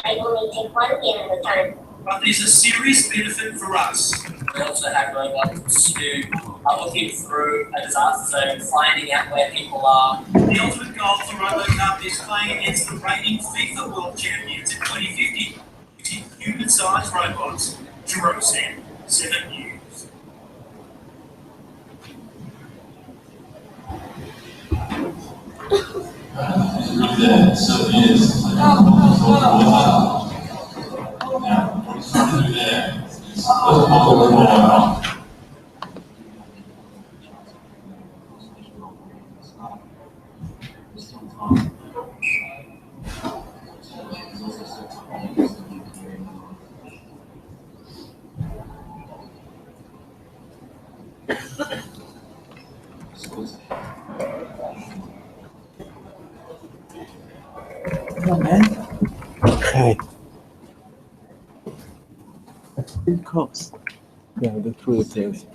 I only take one game at a time. But there's a serious benefit for us. We also have robots who are looking through a disaster zone, finding out where people are. The ultimate goal for RoboCup is playing against the reigning FIFA World Champions in 2050 using human-sized robots. Jerome Sam, 7 News. Okay. It's pretty close. Yeah, the true things.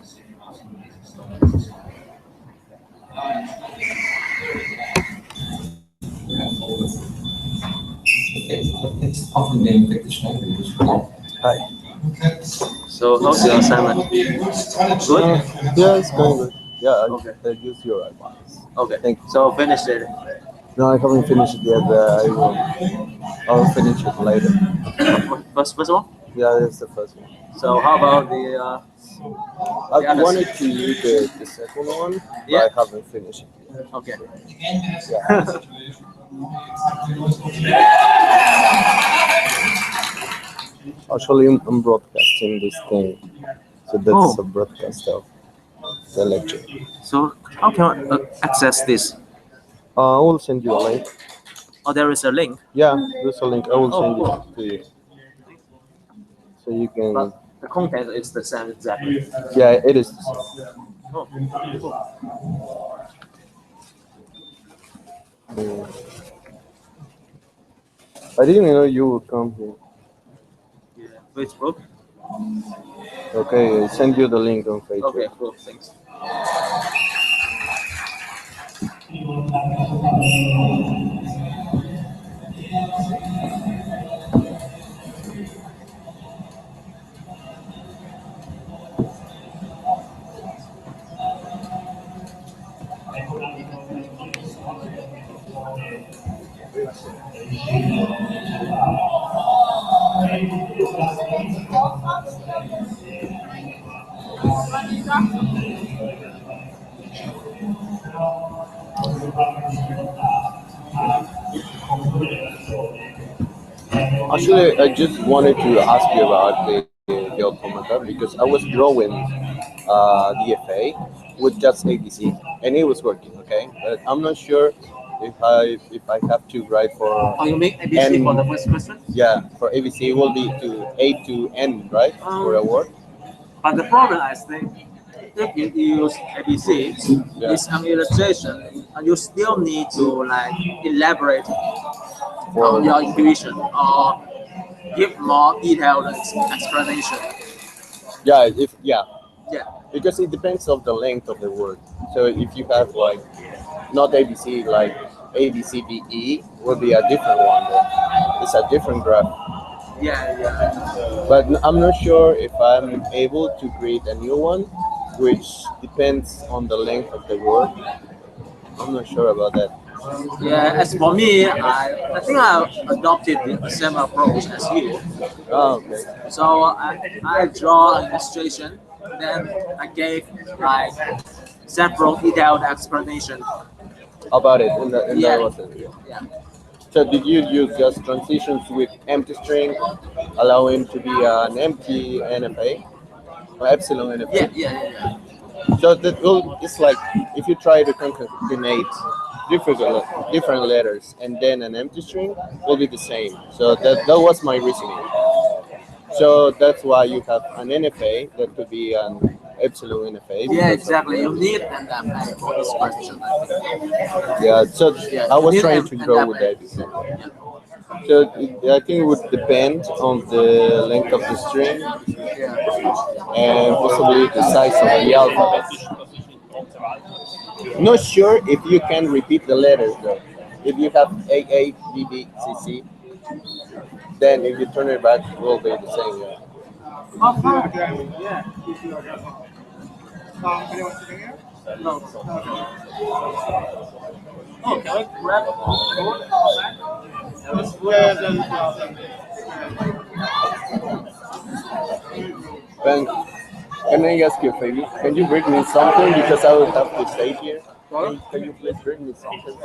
Hi. So how's your assignment? Good? Yeah, it's going good. Yeah, Okay. I use your advice. Okay. Thank you. So finish it. No, I haven't finished it yet. I'll finish it later. First one? Yeah, that's the first one. So how about the I others? wanted to use the second one, but Yeah. I haven't finished it yet. Okay. Actually, I'm broadcasting this thing, so that's a broadcast of the lecture. So how can I access this? I will send you a link. Oh, there is a link. Yeah, there's a link. I will send cool. it to you, so you can. But the content is the same exactly. Yeah, it is. Oh, cool. I didn't know you would come here. Yeah. Facebook. Okay, I send you the link on Facebook. Okay, cool. Thanks. Actually, I just wanted to ask you about the automata because I was drawing DFA with just ABC and it was working. Okay, but I'm not sure if I have to write for Oh, you make ABC N. for the first question? Yeah, for ABC it will be to A to N, right, for a word. But the problem is that if you use ABC, Yeah. it's an illustration, and you still need to like elaborate For on your intuition or give more detailed explanation. yeah, Yeah. because it depends of the length of the word. So if you have like not ABC like ABCDE will be a different one. Then. It's a different graph. Yeah. But I'm not sure if I'm able to create a new one, which depends on the length of the word. I'm not sure about that. Yeah, as for me, I think I adopted the same approach as you. Oh, okay. So I draw an illustration, then I gave like several detailed explanation. About it, and Yeah. that was it. Yeah. So did you use just transitions with empty string, allowing to be an empty NFA or epsilon NFA? Yeah. So that will it's like if you try to concatenate different different letters and then an empty string will be the same. So that was my reasoning. So that's why you have an NFA that could be an epsilon NFA. Yeah, because of exactly. the You empty need string. an apply for this question, I think. Yeah. So Yeah, I you was need trying to an draw with apply. that. So I think it would depend on the length of the string Yeah. and possibly the size of the alphabet. Not sure if you can repeat the letters though. If you have A, B, B, C, C, then if you turn it back, it will be the same. Yeah. Yeah. Anyone sitting here? No. Okay. Oh, can I grab a board? Yeah, then, Ben, can I ask you a favor? Can you bring me something because I will have to stay here? Can you please bring me something?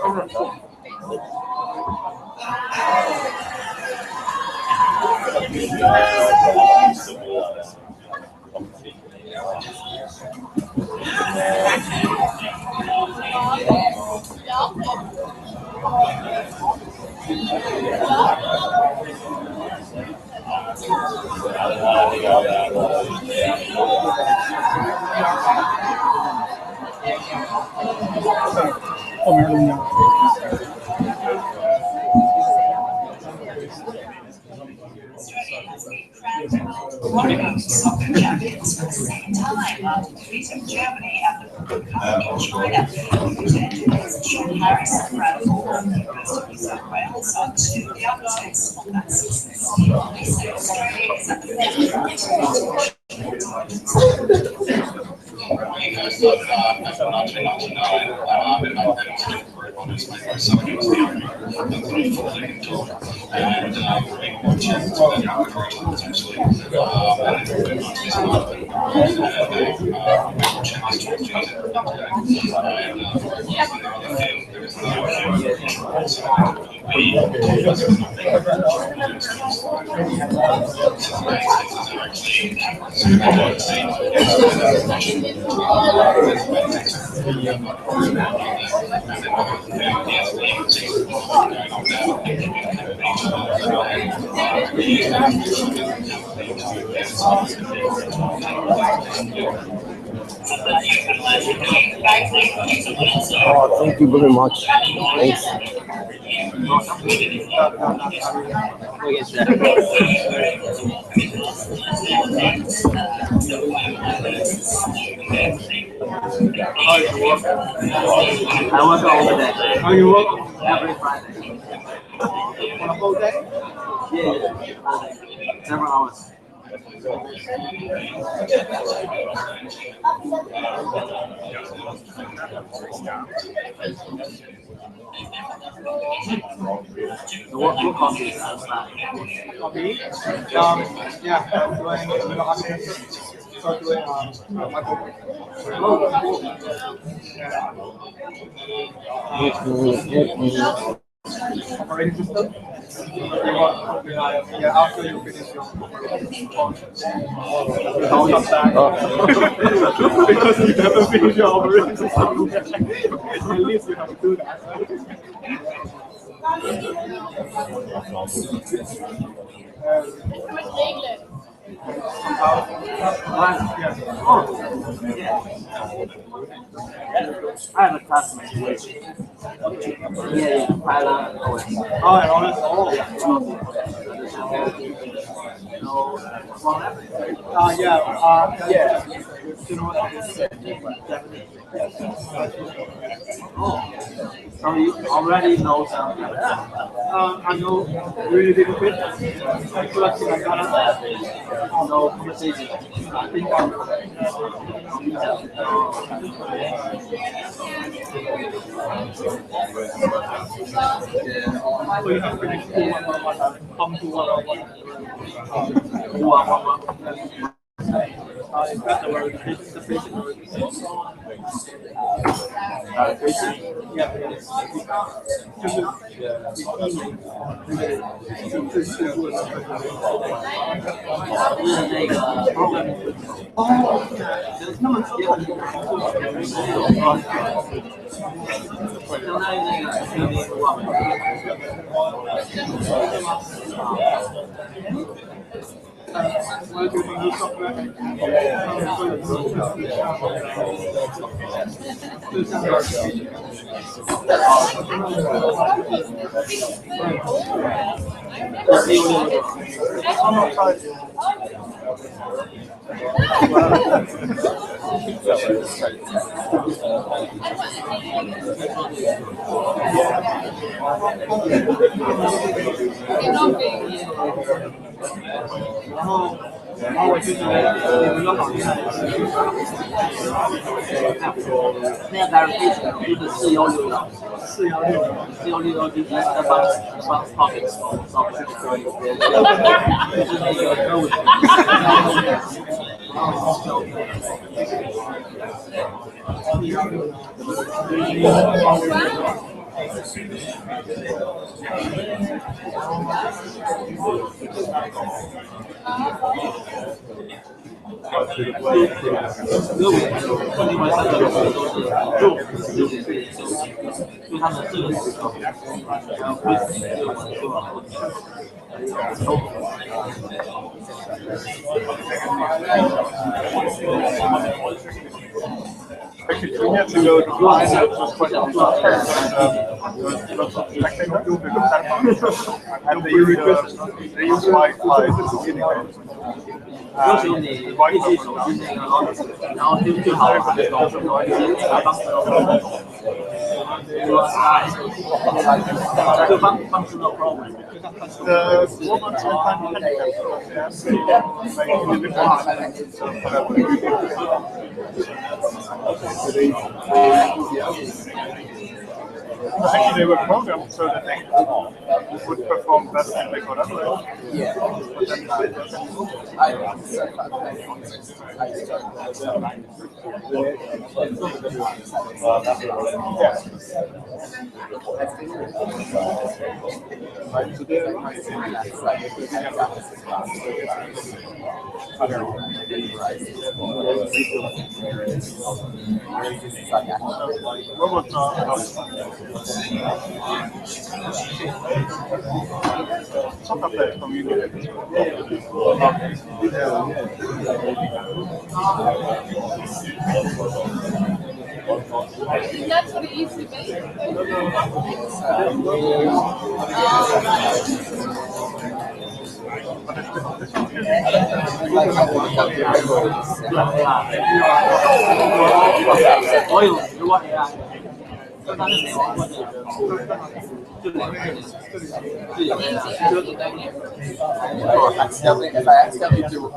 Soccer champions for the second time, defeating Germany at the World Cup in China. Sean Harris and Brad Ford, New South Wales are two of the architects of that success. They say Australia is at the forefront. You guys love FIFA 1999, and I've been to very honestly for some years now. That's what I'm fully into. And being fortunate to then have a career potentially. And it's been nice to start and fortunate to use it today. And on the other field, there is no control. So we actually Oh, thank you very much. Thanks. I work all the day. how you work Every Friday. on a whole day? Yeah. Several hours. So what coffee is that? Me? Yeah, I'm doing architecture. So doing microwave. Operating system. Yeah, after you finish your operating function, I'll come back. Because you haven't finished your operating system yet. At least you have to do that. I have a classmate which pilot OS. Oh, and all this. Yeah. You know So you already know some. I know really little bit. I feel like I got No conversation. I think we have finished come to is that the word? The basic word. Yeah. 然后我就觉得你们都好厉害，那个 verification 就是4166，4166就是 advanced topics of security， 就是那个歌舞。歌舞另外3个都是就他们这个时候，然后对自己这个文做了问题。Actually, 2 years ago, the line was quite intense, lots of technical and they use Wi-Fi to communicate. 要求你必须熟悉那个 logic， 然后最好是直接查方式就方式的 problem。The woman sometimes handicapped, they individual Actually, they were programmed so that they would perform best in the collaboration. Robots are soccer players communicate. That's what it used to be. If I accidentally do I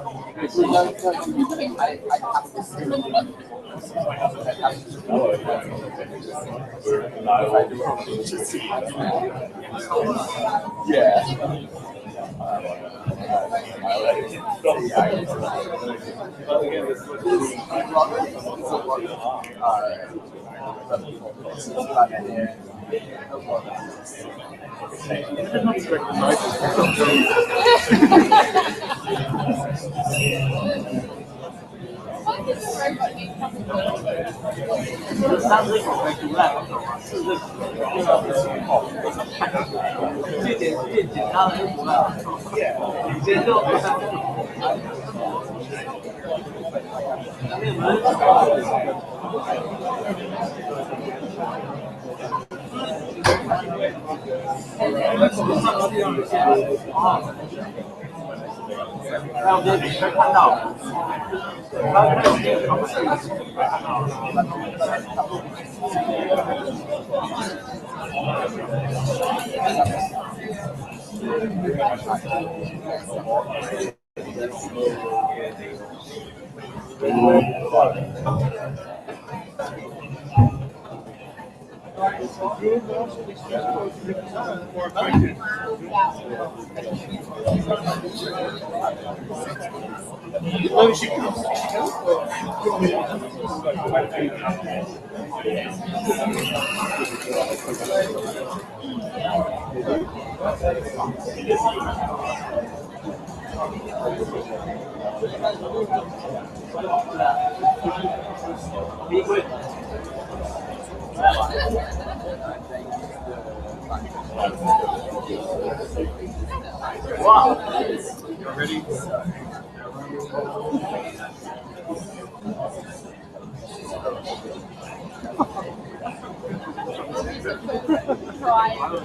have to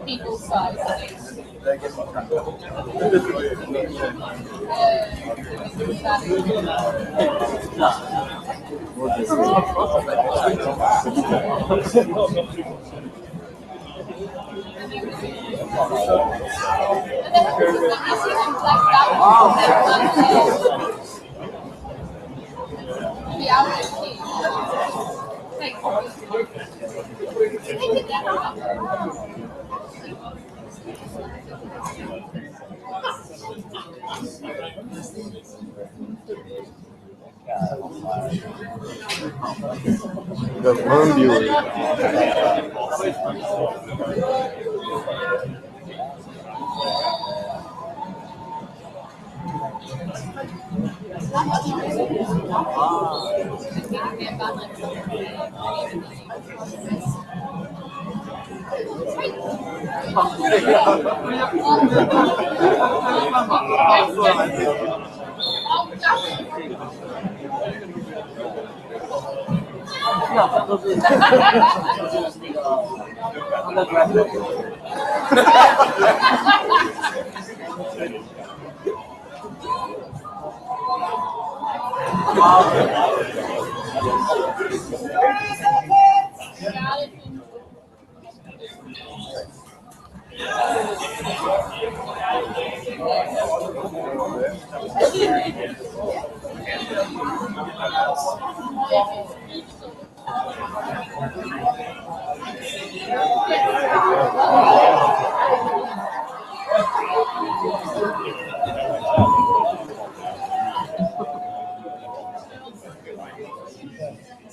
people size things. The firm viewer.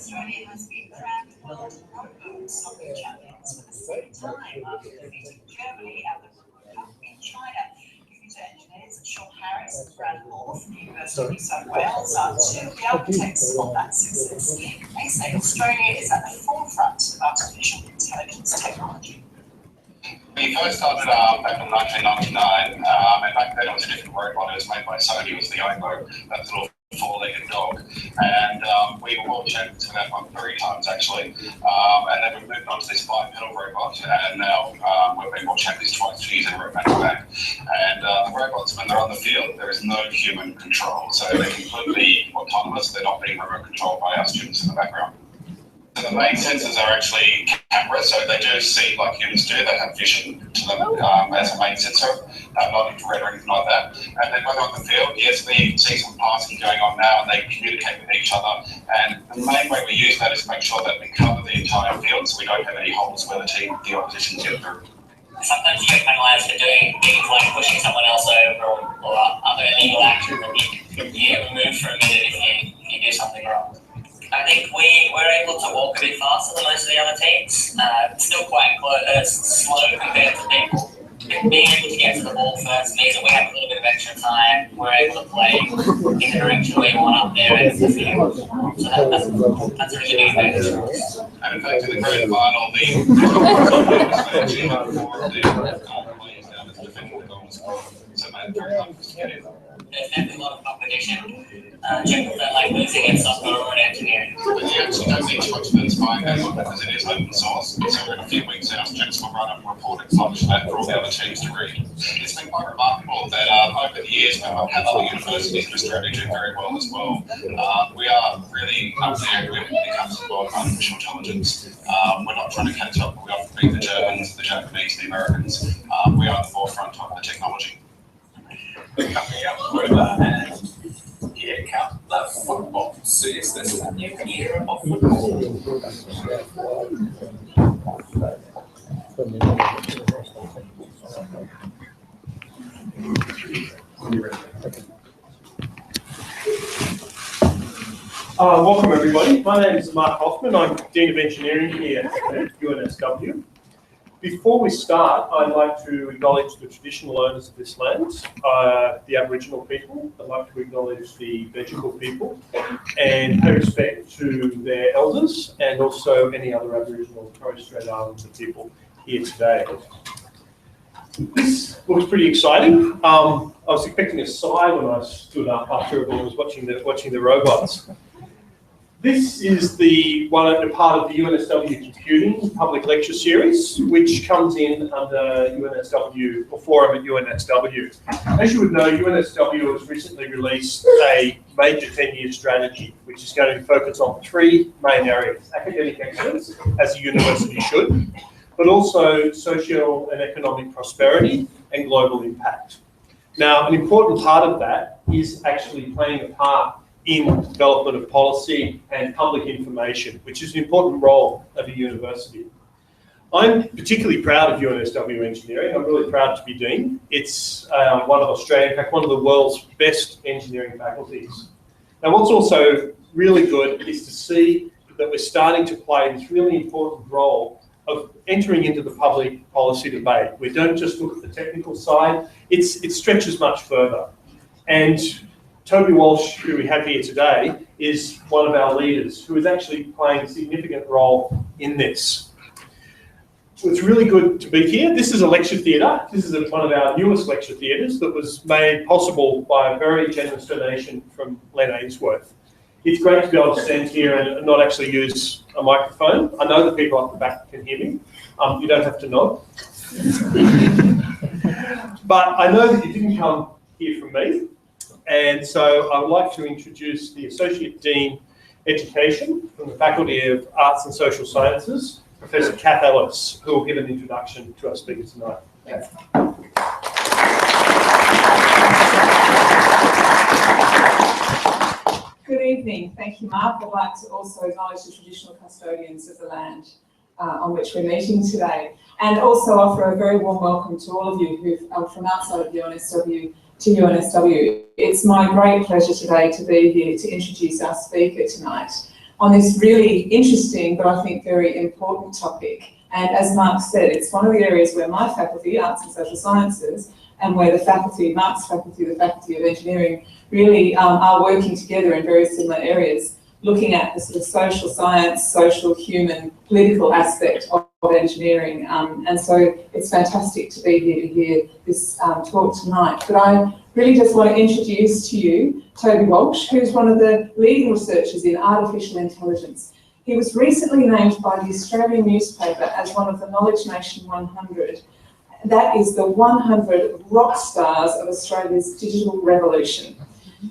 Australia has been crowned World Robot Soccer Champions for the second time after defeating Germany at the World Cup in China. Computer engineers Sean Harris and Brad Hall from the University of New South Wales are two of the architects of that success. They say Australia is at the forefront of artificial intelligence technology. We first started back in 1999, and back then it was a different robot. It was made by Sony. It was the Ivo, that little four-legged dog, and we were world champions for that one 3 times actually, and then we moved on to this bipedal robot, and now we've been world champions twice, 2 years in a row back to back. And the robots, when they're on the field, there is no human control, so they're completely autonomous. They're not being remote controlled by our students in the background. So the main sensors are actually cameras, so they do see like humans do. They have vision to them as a main sensor, not infrared or anything like that. And then when they're on the field, yes, they see some passing going on now, and they communicate with each other. And the main way we use that is to make sure that we cover the entire field, so we don't have any holes where the opposition get through. Sometimes you get penalised for doing things like pushing someone else over or other illegal actions, and you get removed for a minute if you do something wrong. I think we're able to walk a bit faster than most of the other teams. Still quite slow compared to people. Being able to get to the ball first means that we have a little bit of extra time. We're able to play in the direction we want up there and the field. So that's a really big advantage for us. And in fact, in the grand final, the team of the players down as defending the goal as well. So it made it very hard for us to get in. There's definitely a lot of competition. Generals don't like losing against software or engineering. But you actually don't need too much of an inspiring game because it is open source. So in a few weeks, our students will run a report and publish that for all the other teams to read. It's been quite remarkable that over the years, we've had other universities in Australia do very well as well. We are really up there when it comes to the world of artificial intelligence. We're not trying to catch up, but we often beat the Germans, the Japanese, the Americans. We are at the forefront of the technology. Coming up with and here comes the football. So is this a new era of football? Welcome everybody. My name is Mark Hoffman. I'm Dean of Engineering here at UNSW. Before we start, I'd like to acknowledge the traditional owners of this land, the Aboriginal people. I'd like to acknowledge the Bejucal people and pay respect to their elders and also any other Aboriginal and Torres Strait Islander people here today. This looks pretty exciting. I was expecting a sigh when I stood up after everyone was watching the robots. This is the part of the UNSW Computing Public Lecture Series, which comes in under UNSW, or forum at UNSW. As you would know, UNSW has recently released a major 10-year strategy, which is going to focus on 3 main areas: academic excellence, as a university should, but also social and economic prosperity and global impact. Now, an important part of that is actually playing a part in development of policy and public information, which is an important role of a university. I'm particularly proud of UNSW Engineering. I'm really proud to be Dean. It's one of Australia, in fact, one of the world's best engineering faculties. Now, what's also really good is to see that we're starting to play this really important role of entering into the public policy debate. We don't just look at the technical side, it stretches much further. And Toby Walsh, who we have here today, is one of our leaders who is actually playing a significant role in this. So it's really good to be here. This is a lecture theatre. This is one of our newest lecture theatres that was made possible by a very generous donation from Len Ainsworth. It's great to be able to stand here and not actually use a microphone. I know that people at the back can hear me. You don't have to nod. But I know that you didn't come here from me. And so I would like to introduce the Associate Dean Education from the Faculty of Arts and Social Sciences, Professor Kath Ellis, who will give an introduction to our speaker tonight. Thanks. Good evening. Thank you, Mark. I'd like to also acknowledge the traditional custodians of the land on which we're meeting today, and also offer a very warm welcome to all of you who are from outside of UNSW to UNSW. It's my great pleasure today to be here to introduce our speaker tonight on this really interesting, but I think very important topic. And as Mark said, it's one of the areas where my faculty, Arts and Social Sciences, and where the faculty, Mark's faculty, the Faculty of Engineering, really are working together in very similar areas, looking at the sort of social science, social, human, political aspect of engineering. And so it's fantastic to be here to hear this talk tonight. But I really just want to introduce to you Toby Walsh, who's one of the leading researchers in artificial intelligence. He was recently named by the Australian newspaper as one of the Knowledge Nation 100. That is the 100 rock stars of Australia's digital revolution.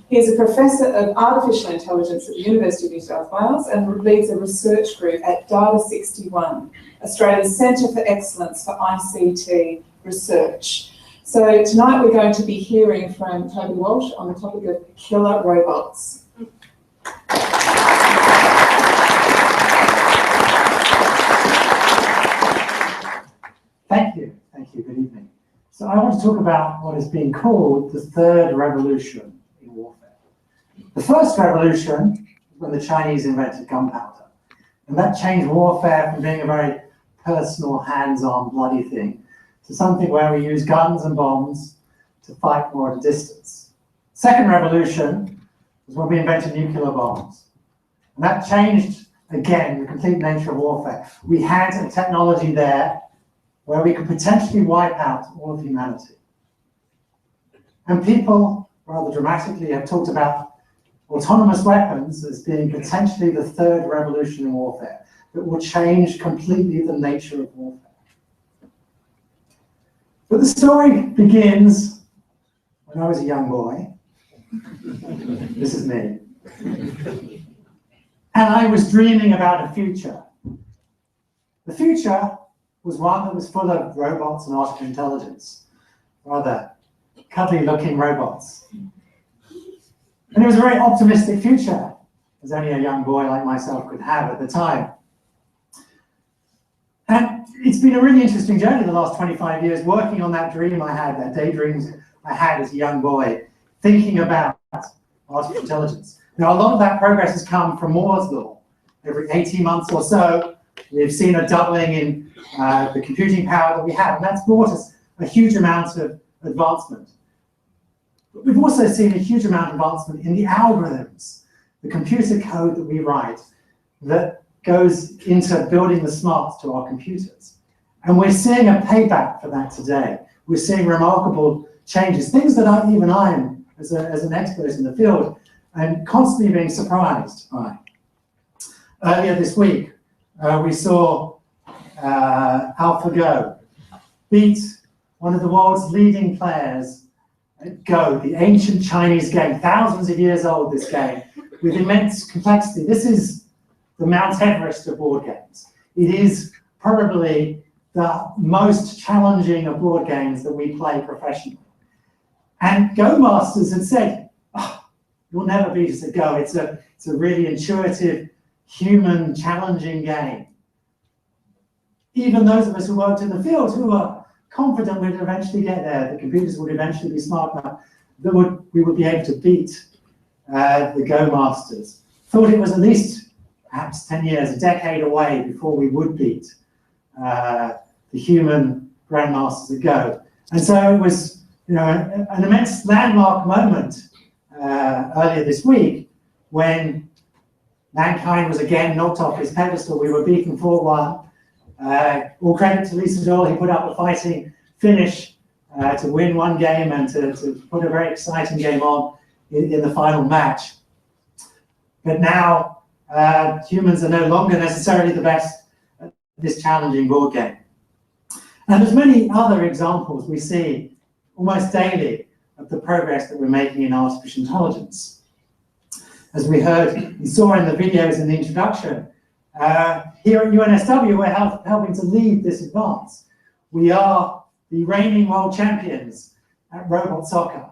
He is a professor of artificial intelligence at the University of New South Wales and leads a research group at Data 61, Australia's Centre for Excellence for ICT Research. So tonight we're going to be hearing from Toby Walsh on the topic of killer robots. Thank you. Thank you. Good evening. So I want to talk about what is being called the third revolution in warfare. The first revolution was when the Chinese invented gunpowder. And that changed warfare from being a very personal, hands-on, bloody thing to something where we use guns and bombs to fight more at a distance. Second revolution was when we invented nuclear bombs. And that changed, again, the complete nature of warfare. We had a technology there where we could potentially wipe out all of humanity. And people, rather dramatically, have talked about autonomous weapons as being potentially the third revolution in warfare that will change completely the nature of warfare. But the story begins when I was a young boy. This is me. And I was dreaming about a future. The future was one that was full of robots and artificial intelligence, rather cuddly-looking robots. And it was a very optimistic future, as only a young boy like myself could have at the time. And it's been a really interesting journey the last 25 years, working on that dream I had, that daydreams I had as a young boy, thinking about artificial intelligence. Now, a lot of that progress has come from Moore's law. Every 18 months or so, we've seen a doubling in the computing power that we have, and that's brought us a huge amount of advancement. But we've also seen a huge amount of advancement in the algorithms, the computer code that we write that goes into building the smarts to our computers. And we're seeing a payback for that today. We're seeing remarkable changes, things that even I am, as an expert in the field, and constantly being surprised by. Earlier this week, we saw AlphaGo beat one of the world's leading players at Go, the ancient Chinese game, thousands of years old, this game, with immense complexity. This is the Mount Everest of board games. It is probably the most challenging of board games that we play professionally. And Go masters had said, oh, you'll never beat us at Go. It's a really intuitive, human, challenging game. Even those of us who worked in the field who were confident we'd eventually get there, the computers would eventually be smart enough, that we would be able to beat the Go masters. Thought it was at least perhaps 10 years, a decade away before we would beat the human grandmasters at Go. And so it was, an immense landmark moment earlier this week when mankind was again knocked off his pedestal. We were beaten 4-1. All credit to Lisa Doyle. He put up a fighting finish to win one game and to put a very exciting game on in the final match. But now humans are no longer necessarily the best at this challenging board game. And there's many other examples we see almost daily of the progress that we're making in artificial intelligence. As we heard and saw in the videos in the introduction, here at UNSW, we're helping to lead this advance. We are the reigning world champions at robot soccer.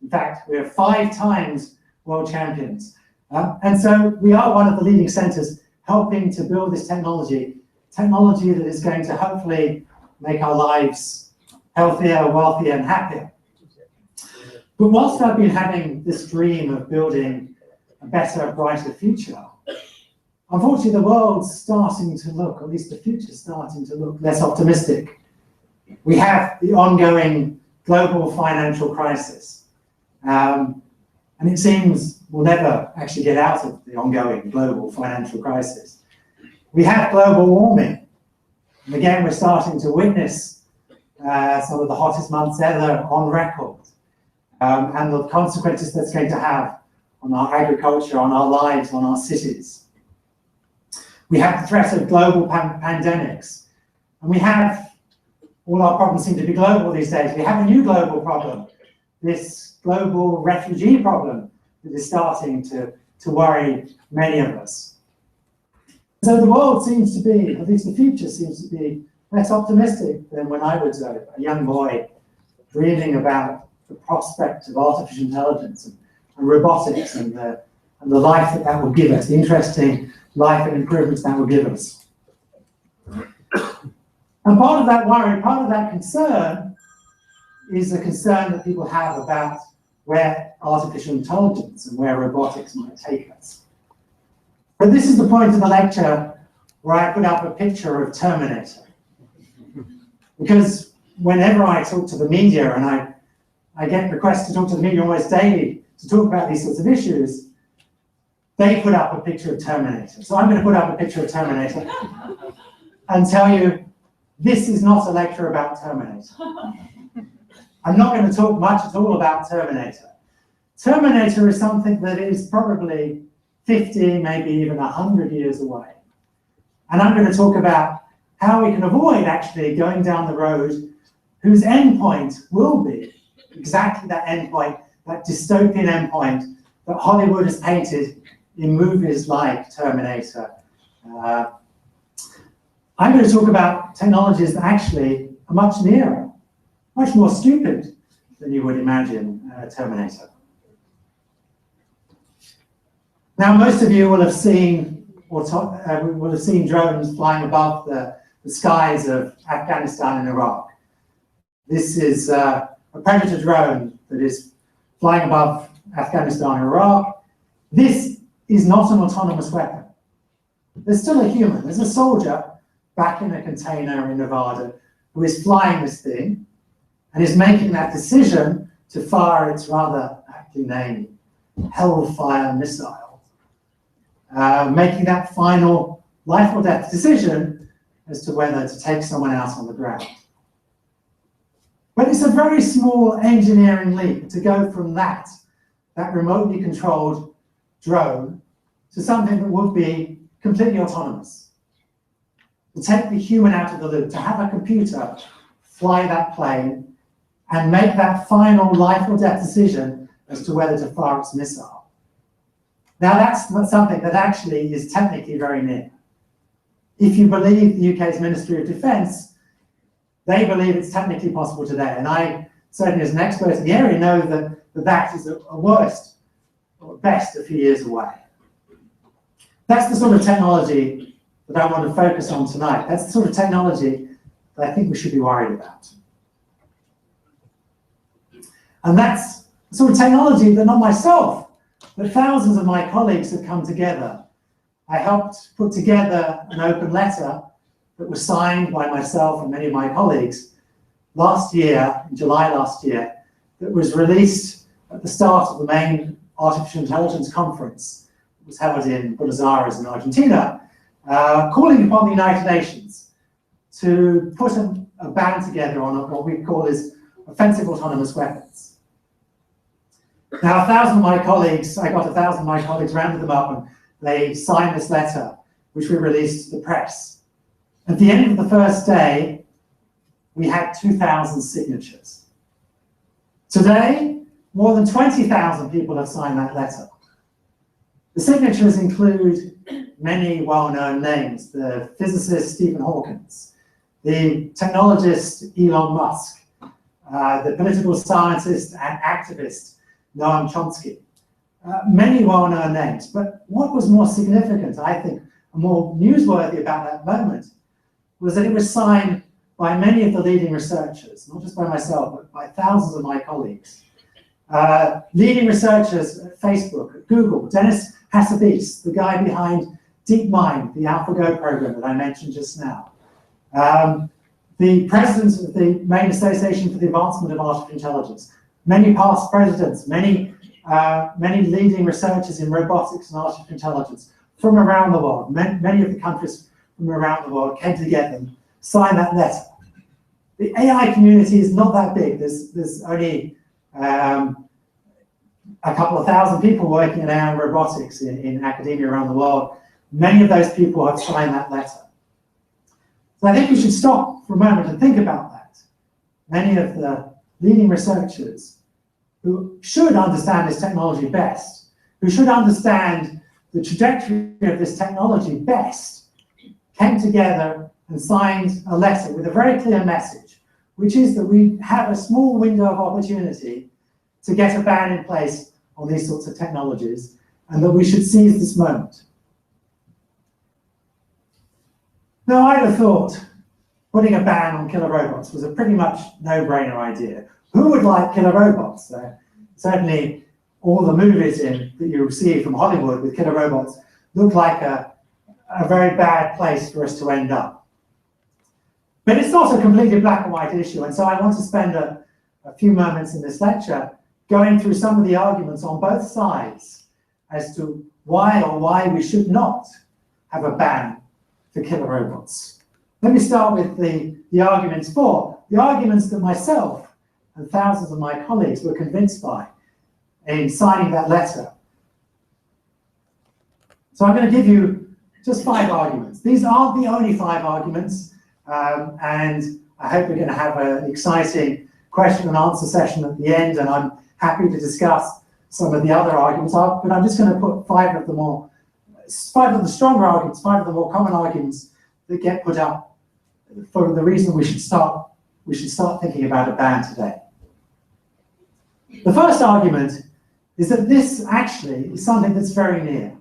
In fact, we're 5 times world champions. And so we are one of the leading centers helping to build this technology that is going to hopefully make our lives healthier, wealthier, and happier. But whilst I've been having this dream of building a better, brighter future, unfortunately, the world's starting to look, or at least the future's starting to look less optimistic. We have the ongoing global financial crisis. And it seems we'll never actually get out of the ongoing global financial crisis. We have global warming. And again, we're starting to witness some of the hottest months ever on record. And the consequences that's going to have on our agriculture, on our lives, on our cities. We have the threat of global pandemics. And we have, all our problems seem to be global these days. We have a new global problem, this global refugee problem that is starting to worry many of us. So the world seems to be, at least the future seems to be less optimistic than when I was a young boy dreaming about the prospect of artificial intelligence and robotics and the life that would give us, the interesting life and improvements that would give us. And part of that worry, part of that concern is a concern that people have about where artificial intelligence and where robotics might take us. But this is the point of the lecture where I put up a picture of Terminator. Because whenever I talk to the media, and I get requests to talk to the media almost daily to talk about these sorts of issues, they put up a picture of Terminator. So I'm going to put up a picture of Terminator and tell you, this is not a lecture about Terminator. I'm not going to talk much at all about Terminator. Terminator is something that is probably 50, maybe even 100 years away. And I'm going to talk about how we can avoid actually going down the road whose endpoint will be exactly that endpoint, that dystopian endpoint that Hollywood has painted in movies like Terminator. I'm going to talk about technologies that actually are much nearer, much more stupid than you would imagine Terminator. Now, most of you will have seen, will have seen drones flying above the skies of Afghanistan and Iraq. This is a Predator drone that is flying above Afghanistan and Iraq. This is not an autonomous weapon. There's still a human. There's a soldier back in a container in Nevada who is flying this thing and is making that decision to fire its rather aptly named Hellfire missile, making that final life or death decision as to whether to take someone else on the ground. But it's a very small engineering leap to go from that remotely controlled drone, to something that would be completely autonomous. To take the human out of the loop, to have a computer fly that plane and make that final life or death decision as to whether to fire its missile. Now that's not something that actually is technically very near. If you believe the UK's Ministry of Defence, they believe it's technically possible today. And I, certainly as an expert in the area, know that that is at worst, or at best, a few years away. That's the sort of technology that I want to focus on tonight. That's the sort of technology that I think we should be worried about. And that's the sort of technology that not myself, but thousands of my colleagues have come together. I helped put together an open letter that was signed by myself and many of my colleagues last year, in July last year, that was released at the start of the main artificial intelligence conference that was held in Buenos Aires in Argentina, calling upon the United Nations to put a ban together on what we call is offensive autonomous weapons. Now, 1,000 of my colleagues, I got 1,000 of my colleagues, rounded them up, and they signed this letter, which we released to the press. At the end of the first day, we had 2,000 signatures. Today, more than 20,000 people have signed that letter. The signatures include many well-known names: the physicist Stephen Hawking, the technologist Elon Musk, the political scientist and activist Noam Chomsky. Many well-known names. But what was more significant, I think, and more newsworthy about that moment was that it was signed by many of the leading researchers, not just by myself, but by thousands of my colleagues. Leading researchers at Facebook, at Google, Dennis Hassabis, the guy behind DeepMind, the AlphaGo program that I mentioned just now. The president of the main Association for the Advancement of Artificial Intelligence, many past presidents, many leading researchers in robotics and artificial intelligence from around the world. Many of the countries from around the world came together and signed that letter. The AI community is not that big. There's only a couple of thousand people working in AI and robotics in academia around the world. Many of those people have signed that letter. So I think we should stop for a moment and think about that. Many of the leading researchers who should understand this technology best, who should understand the trajectory of this technology best, came together and signed a letter with a very clear message, which is that we have a small window of opportunity to get a ban in place on these sorts of technologies, and that we should seize this moment. Now, I'd have thought putting a ban on killer robots was a pretty much no-brainer idea. Who would like killer robots? Certainly, all the movies that you see from Hollywood with killer robots look like a very bad place for us to end up. But it's not a completely black and white issue, and so I want to spend a few moments in this lecture going through some of the arguments on both sides as to why we should not have a ban for killer robots. Let me start with the arguments for. The arguments that myself and thousands of my colleagues were convinced by in signing that letter. So I'm going to give you just 5 arguments. These aren't the only 5 arguments, and I hope we're going to have an exciting question and answer session at the end, and I'm happy to discuss some of the other arguments, but I'm just going to put 5 of the stronger arguments, 5 of the more common arguments that get put up for the reason we should start thinking about a ban today. The first argument is that this actually is something that's very near.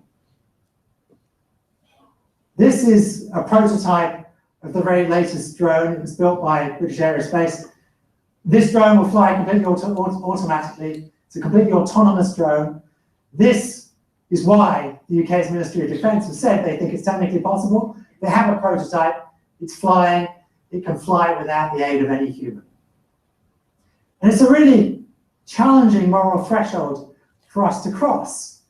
This is a prototype of the very latest drone. It was built by British Aerospace. This drone will fly completely automatically. It's a completely autonomous drone. This is why the UK's Ministry of Defence has said they think it's technically possible. They have a prototype. It's flying. It can fly without the aid of any human. And it's a really challenging moral threshold for us to cross.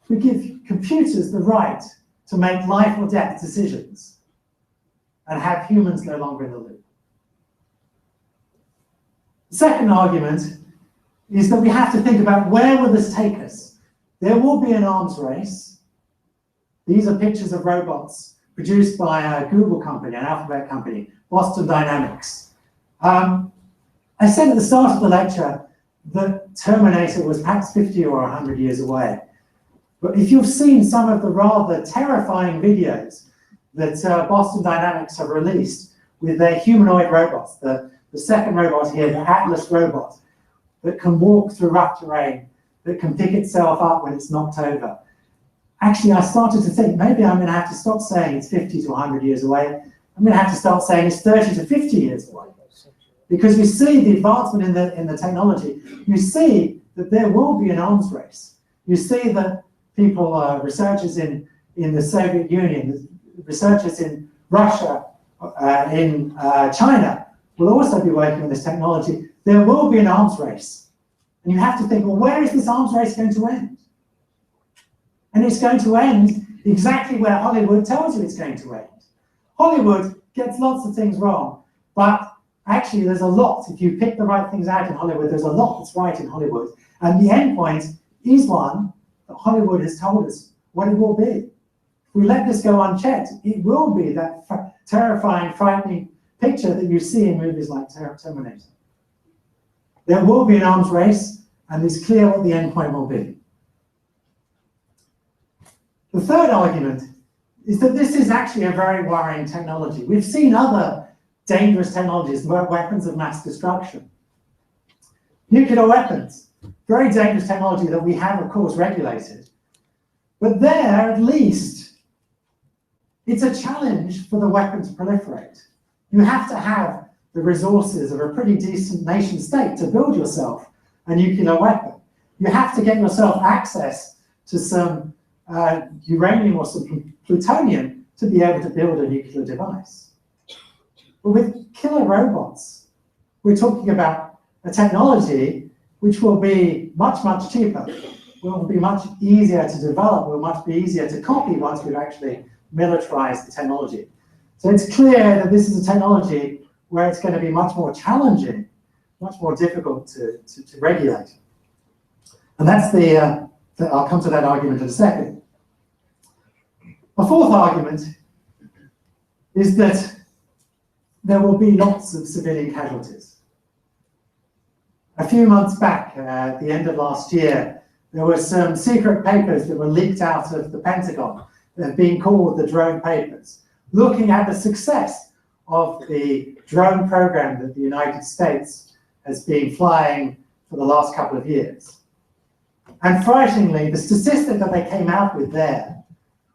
We give computers the right to make life or death decisions and have humans no longer in the loop. The second argument is that we have to think about where will this take us. There will be an arms race. These are pictures of robots produced by a Google company, an alphabet company, Boston Dynamics. I said at the start of the lecture that Terminator was perhaps 50 or 100 years away. But if you've seen some of the rather terrifying videos that Boston Dynamics have released with their humanoid robots, the second robot here, the Atlas robot, that can walk through rough terrain, that can pick itself up when it's knocked over. Actually, I started to think maybe I'm going to have to stop saying it's 50 to 100 years away. I'm going to have to start saying it's 30 to 50 years away. Because you see the advancement in the technology. You see that there will be an arms race. You see that people, researchers in the Soviet Union, researchers in Russia, in China, will also be working on this technology. There will be an arms race. And you have to think, well, where is this arms race going to end? And it's going to end exactly where Hollywood tells you it's going to end. Hollywood gets lots of things wrong, but actually there's a lot. If you pick the right things out in Hollywood, there's a lot that's right in Hollywood. And the end point is one that Hollywood has told us what it will be. If we let this go unchecked, it will be that terrifying, frightening picture that you see in movies like Terminator. There will be an arms race, and it's clear what the end point will be. The third argument is that this is actually a very worrying technology. We've seen other dangerous technologies, weapons of mass destruction. Nuclear weapons, very dangerous technology that we have, of course, regulated. But there, at least, it's a challenge for the weapon to proliferate. You have to have the resources of a pretty decent nation state to build yourself a nuclear weapon. You have to get yourself access to some uranium or some plutonium to be able to build a nuclear device. But with killer robots, we're talking about a technology which will be much, much cheaper, will be much easier to develop, will much be easier to copy once we've actually militarized the technology. So it's clear that this is a technology where it's going to be much more challenging, much more difficult to regulate. And that's I'll come to that argument in a second. A fourth argument is that there will be lots of civilian casualties. A few months back, at the end of last year, there were some secret papers that were leaked out of the Pentagon that have been called the drone papers, looking at the success of the drone program that the United States has been flying for the last couple of years. And frighteningly, the statistic that they came out with there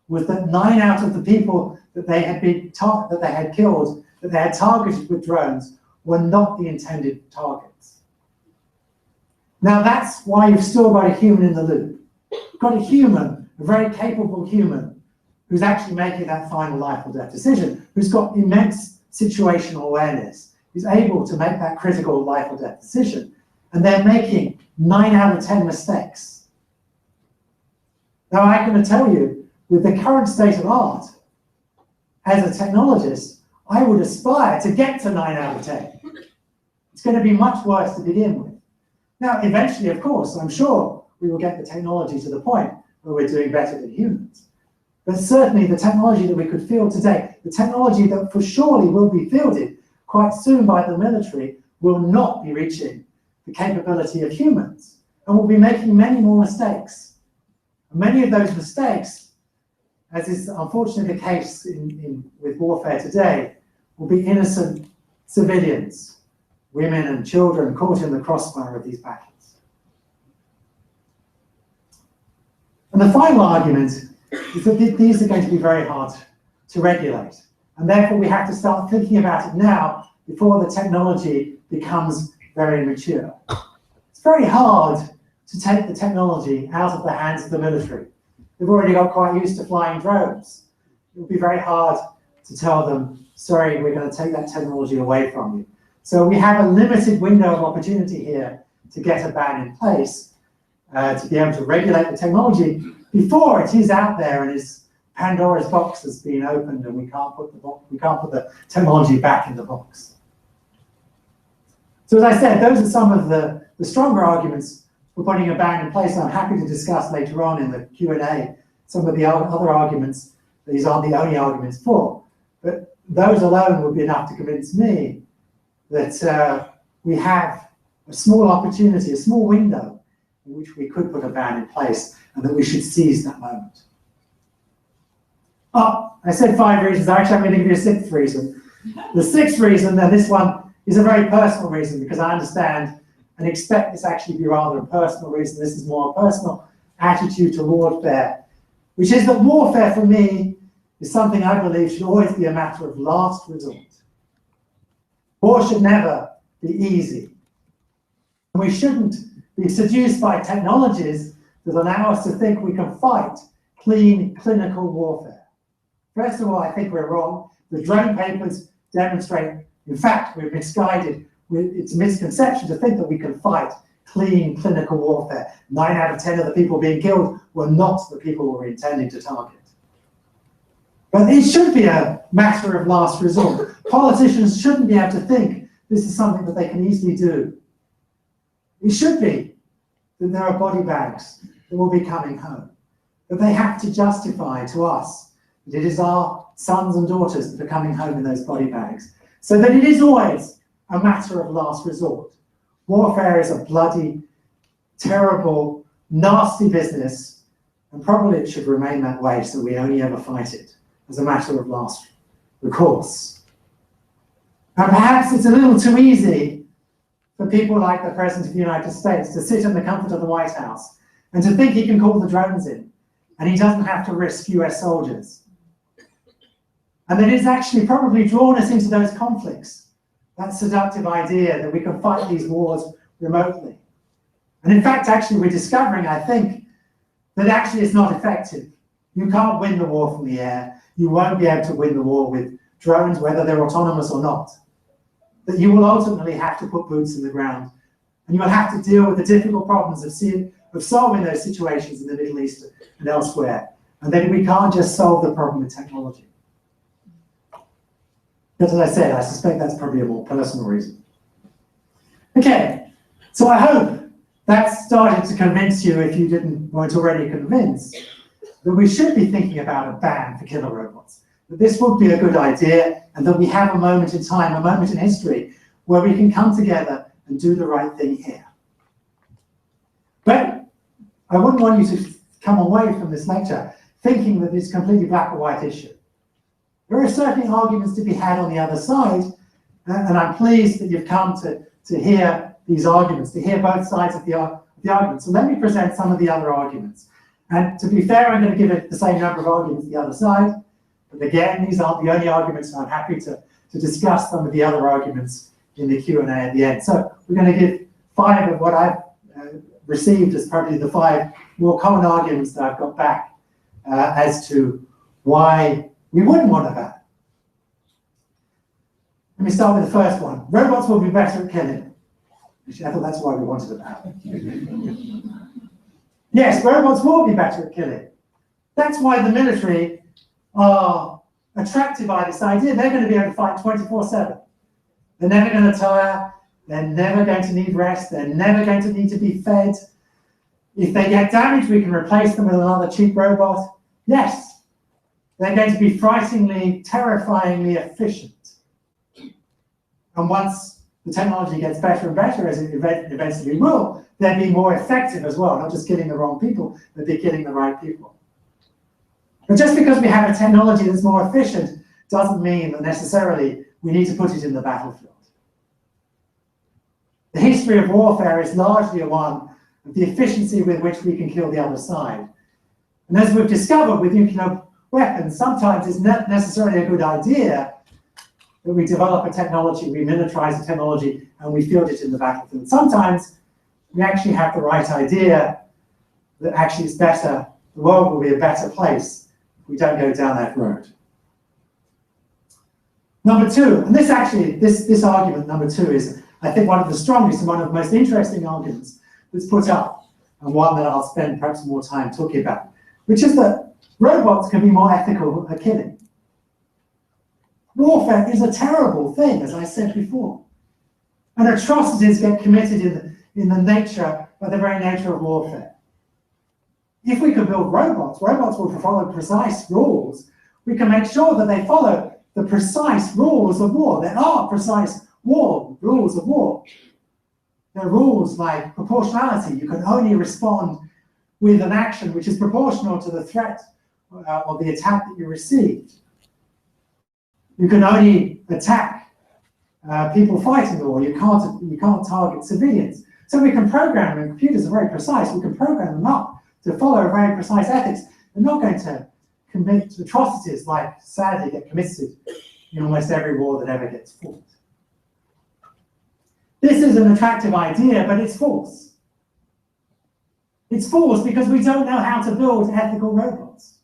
was that 9 out of the people that they had killed, that they had targeted with drones, were not the intended targets. Now that's why you've still got a human in the loop. You've got a human, a very capable human, who's actually making that final life or death decision, who's got immense situational awareness, who's able to make that critical life or death decision. And they're making 9 out of 10 mistakes. Now I'm going to tell you, with the current state of art, as a technologist, I would aspire to get to 9 out of 10. It's going to be much worse to begin with. Now, eventually, of course, I'm sure we will get the technology to the point where we're doing better than humans. But certainly the technology that we could field today, the technology that for surely will be fielded quite soon by the military, will not be reaching the capability of humans, and will be making many more mistakes. And many of those mistakes, as is unfortunately the case with warfare today, will be innocent civilians, women and children caught in the crossfire of these battles. And the final argument is that these are going to be very hard to regulate. And therefore we have to start thinking about it now before the technology becomes very mature. It's very hard to take the technology out of the hands of the military. They've already got quite used to flying drones. It will be very hard to tell them, sorry, we're going to take that technology away from you. So we have a limited window of opportunity here to get a ban in place, to be able to regulate the technology before it is out there and Pandora's box has been opened and we can't put the technology back in the box. So as I said, those are some of the stronger arguments for putting a ban in place. I'm happy to discuss later on in the Q&A some of the other arguments. These aren't the only arguments for, but those alone would be enough to convince me that we have a small opportunity, a small window in which we could put a ban in place, and that we should seize that moment. Oh, I said 5 reasons. Actually, I'm going to give you a 6th reason. The 6th reason, and this one is a very personal reason, because I understand and expect this actually to be rather a personal reason. This is more a personal attitude to warfare, which is that warfare for me is something I believe should always be a matter of last resort. War should never be easy. And we shouldn't be seduced by technologies that allow us to think we can fight clean clinical warfare. First of all, I think we're wrong. The drone papers demonstrate, in fact, we're misguided. It's a misconception to think that we can fight clean clinical warfare. 9 out of 10 of the people being killed were not the people we were intending to target. But it should be a matter of last resort. Politicians shouldn't be able to think this is something that they can easily do. It should be that there are body bags that will be coming home, that they have to justify to us that it is our sons and daughters that are coming home in those body bags, so that it is always a matter of last resort. Warfare is a bloody, terrible, nasty business, and probably it should remain that way, so we only ever fight it as a matter of last recourse. And perhaps it's a little too easy for people like the President of the United States to sit in the comfort of the White House and to think he can call the drones in, and he doesn't have to risk US soldiers. And that it's actually probably drawn us into those conflicts, that seductive idea that we can fight these wars remotely. And in fact, actually, we're discovering, I think, that actually it's not effective. You can't win the war from the air. You won't be able to win the war with drones, whether they're autonomous or not. That you will ultimately have to put boots in the ground, and you will have to deal with the difficult problems of solving those situations in the Middle East and elsewhere. And then we can't just solve the problem with technology. But as I said, I suspect that's probably a more personal reason. Okay, so I hope that started to convince you, if you weren't already convinced, that we should be thinking about a ban for killer robots. That this would be a good idea, and that we have a moment in time, a moment in history, where we can come together and do the right thing here. But I wouldn't want you to come away from this lecture thinking that it's a completely black or white issue. There are certainly arguments to be had on the other side, and I'm pleased that you've come to hear these arguments, to hear both sides of the argument. So let me present some of the other arguments. And to be fair, I'm going to give it the same number of arguments the other side. But again, these aren't the only arguments, and I'm happy to discuss some of the other arguments in the Q&A at the end. So we're going to give 5 of what I've received as probably the 5 more common arguments that I've got back as to why we wouldn't want a ban. Let me start with the first one. Robots will be better at killing. Actually, I thought that's why we wanted a ban. Yes, robots will be better at killing. That's why the military are attracted by this idea. They're going to be able to fight 24/7. They're never going to tire. They're never going to need rest. They're never going to need to be fed. If they get damaged, we can replace them with another cheap robot. Yes, they're going to be frighteningly, terrifyingly efficient. And once the technology gets better and better, as it eventually will, they'll be more effective as well, not just killing the wrong people, but they're killing the right people. But just because we have a technology that's more efficient doesn't mean that necessarily we need to put it in the battlefield. The history of warfare is largely one of the efficiency with which we can kill the other side. And as we've discovered with nuclear weapons, sometimes it's not necessarily a good idea that we develop a technology, we militarize a technology, and we field it in the battlefield. Sometimes we actually have the right idea that actually it's better, the world will be a better place if we don't go down that road. Number 2, and this argument, number 2, is I think one of the strongest and one of the most interesting arguments that's put up, and one that I'll spend perhaps more time talking about, which is that robots can be more ethical at killing. Warfare is a terrible thing, as I said before. And atrocities get committed by the very nature of warfare. if we could build robots, robots will follow precise rules. We can make sure that they follow the precise rules of war. There are precise rules of war. There are rules like proportionality. You can only respond with an action which is proportional to the threat or the attack that you received. You can only attack people fighting the war. You can't target civilians. So we can program, and computers are very precise, we can program them up to follow very precise ethics. They're not going to commit atrocities like sadly get committed in almost every war that ever gets fought. This is an attractive idea, but it's false. It's false because we don't know how to build ethical robots.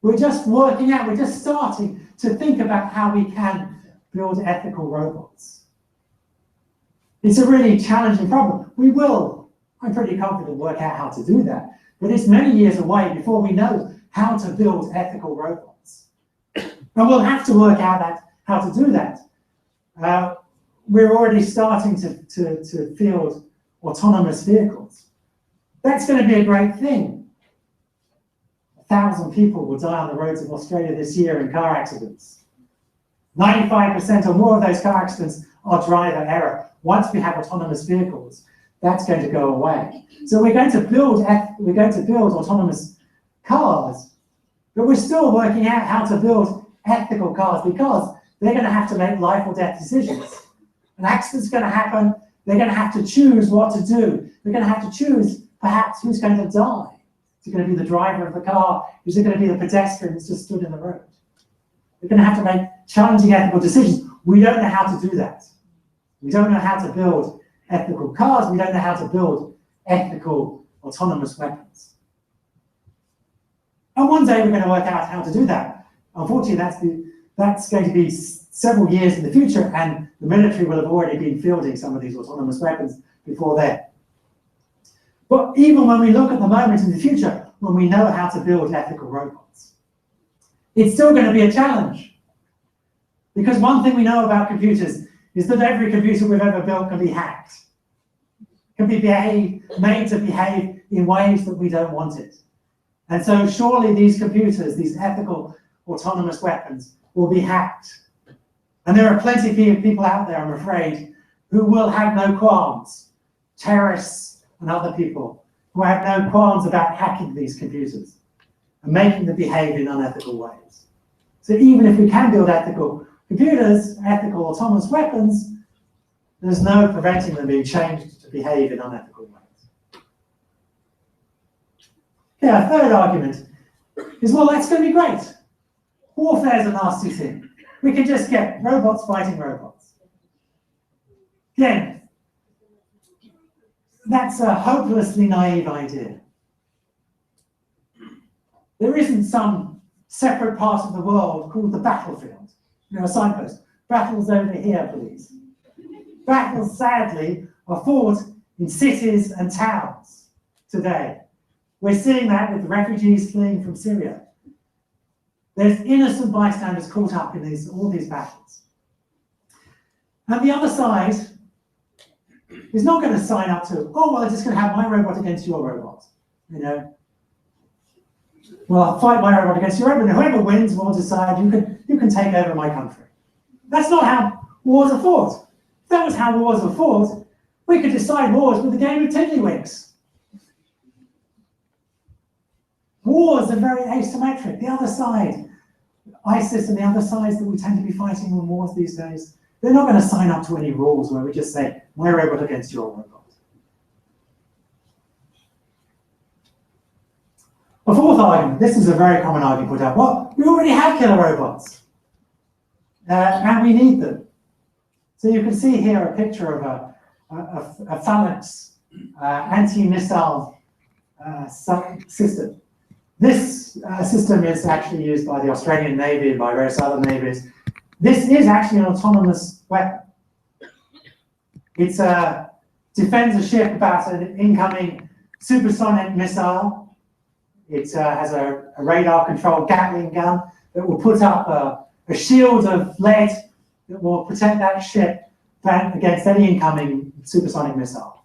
We're just working out, we're just starting to think about how we can build ethical robots. It's a really challenging problem. We will, I'm pretty confident, work out how to do that. But it's many years away before we know how to build ethical robots. And we'll have to work out how to do that. We're already starting to field autonomous vehicles. That's going to be a great thing. 1,000 people will die on the roads of Australia this year in car accidents. 95% or more of those car accidents are driver error. Once we have autonomous vehicles, that's going to go away. So we're going to build autonomous cars, but we're still working out how to build ethical cars because they're going to have to make life or death decisions. An accident's going to happen. They're going to have to choose what to do. They're going to have to choose perhaps who's going to die. Is it going to be the driver of the car? Is it going to be the pedestrian that's just stood in the road? They're going to have to make challenging ethical decisions. We don't know how to do that. We don't know how to build ethical cars. We don't know how to build ethical autonomous weapons. And one day we're going to work out how to do that. Unfortunately, that's going to be several years in the future, and the military will have already been fielding some of these autonomous weapons before then. But even when we look at the moment in the future, when we know how to build ethical robots, it's still going to be a challenge. Because one thing we know about computers is that every computer we've ever built can be hacked. Can be made to behave in ways that we don't want it. And so surely these computers, these ethical autonomous weapons, will be hacked. And there are plenty of people out there, I'm afraid, who will have no qualms, terrorists and other people, who have no qualms about hacking these computers and making them behave in unethical ways. So even if we can build ethical computers, ethical autonomous weapons, there's no preventing them being changed to behave in unethical ways. Yeah, a third argument is, well, that's going to be great. Warfare is a nasty thing. We can just get robots fighting robots. Again, that's a hopelessly naive idea. There isn't some separate part of the world called the battlefield. You know, a signpost. Battles over here, please. Battles, sadly, are fought in cities and towns today. We're seeing that with the refugees fleeing from Syria. There's innocent bystanders caught up in all these battles. And the other side is not going to sign up to, oh, well, I'm just going to have my robot against your robot. You know, well, I'll fight my robot against your robot, and whoever wins will decide you can take over my country. That's not how wars are fought. If that was how wars were fought, we could decide wars with a game of tiddlywinks. Wars are very asymmetric. The other side, ISIS and the other sides that we tend to be fighting in wars these days, they're not going to sign up to any rules where we just say, my robot against your robot. A fourth argument, this is a very common argument put up, well, we already have killer robots, and we need them. So you can see here a picture of a phalanx anti-missile system. This system is actually used by the Australian Navy and by various other navies. This is actually an autonomous weapon. It defends a ship about an incoming supersonic missile. It has a radar-controlled Gatling gun that will put up a shield of lead that will protect that ship against any incoming supersonic missile.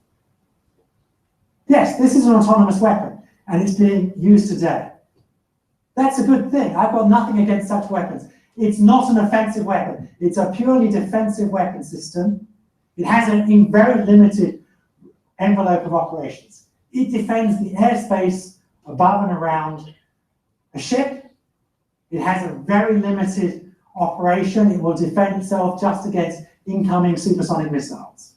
Yes, this is an autonomous weapon, and it's being used today. That's a good thing. I've got nothing against such weapons. It's not an offensive weapon. It's a purely defensive weapon system. It has a very limited envelope of operations. It defends the airspace above and around a ship. It has a very limited operation. It will defend itself just against incoming supersonic missiles.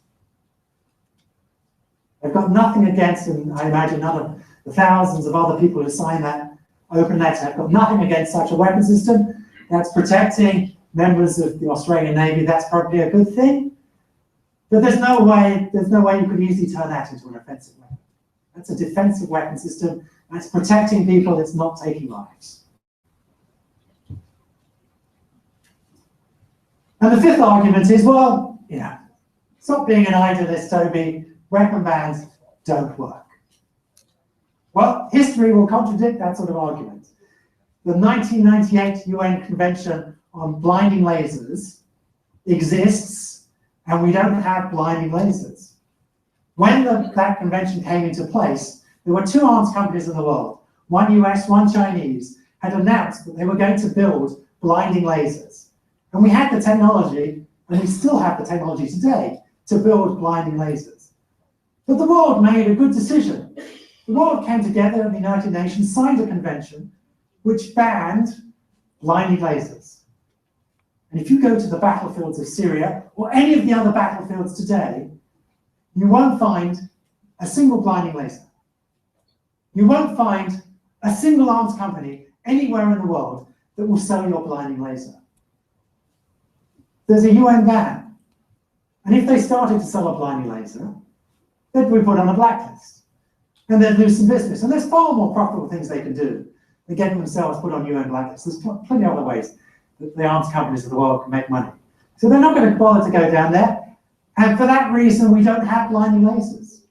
I've got nothing against, and I imagine none of the thousands of other people who signed that open letter have got nothing against such a weapon system. That's protecting members of the Australian Navy. That's probably a good thing. But there's no way you could easily turn that into an offensive weapon. That's a defensive weapon system. That's protecting people. It's not taking lives. And the fifth argument is, well, stop being an idealist, Toby. Weapon bans don't work. Well, history will contradict that sort of argument. The 1998 UN Convention on Blinding Lasers exists, and we don't have blinding lasers. When that convention came into place, there were two arms companies in the world, one US, one Chinese, had announced that they were going to build blinding lasers. And we had the technology, and we still have the technology today, to build blinding lasers. But the world made a good decision. The world came together in the United Nations, signed a convention which banned blinding lasers. And if you go to the battlefields of Syria or any of the other battlefields today, you won't find a single blinding laser. You won't find a single arms company anywhere in the world that will sell your blinding laser. There's a UN ban. And if they started to sell a blinding laser, they'd be put on a blacklist. And they'd lose some business. And there's far more profitable things they can do than getting themselves put on UN blacklists. There's plenty of other ways that the arms companies of the world can make money. So they're not going to bother to go down there. And for that reason, we don't have blinding lasers.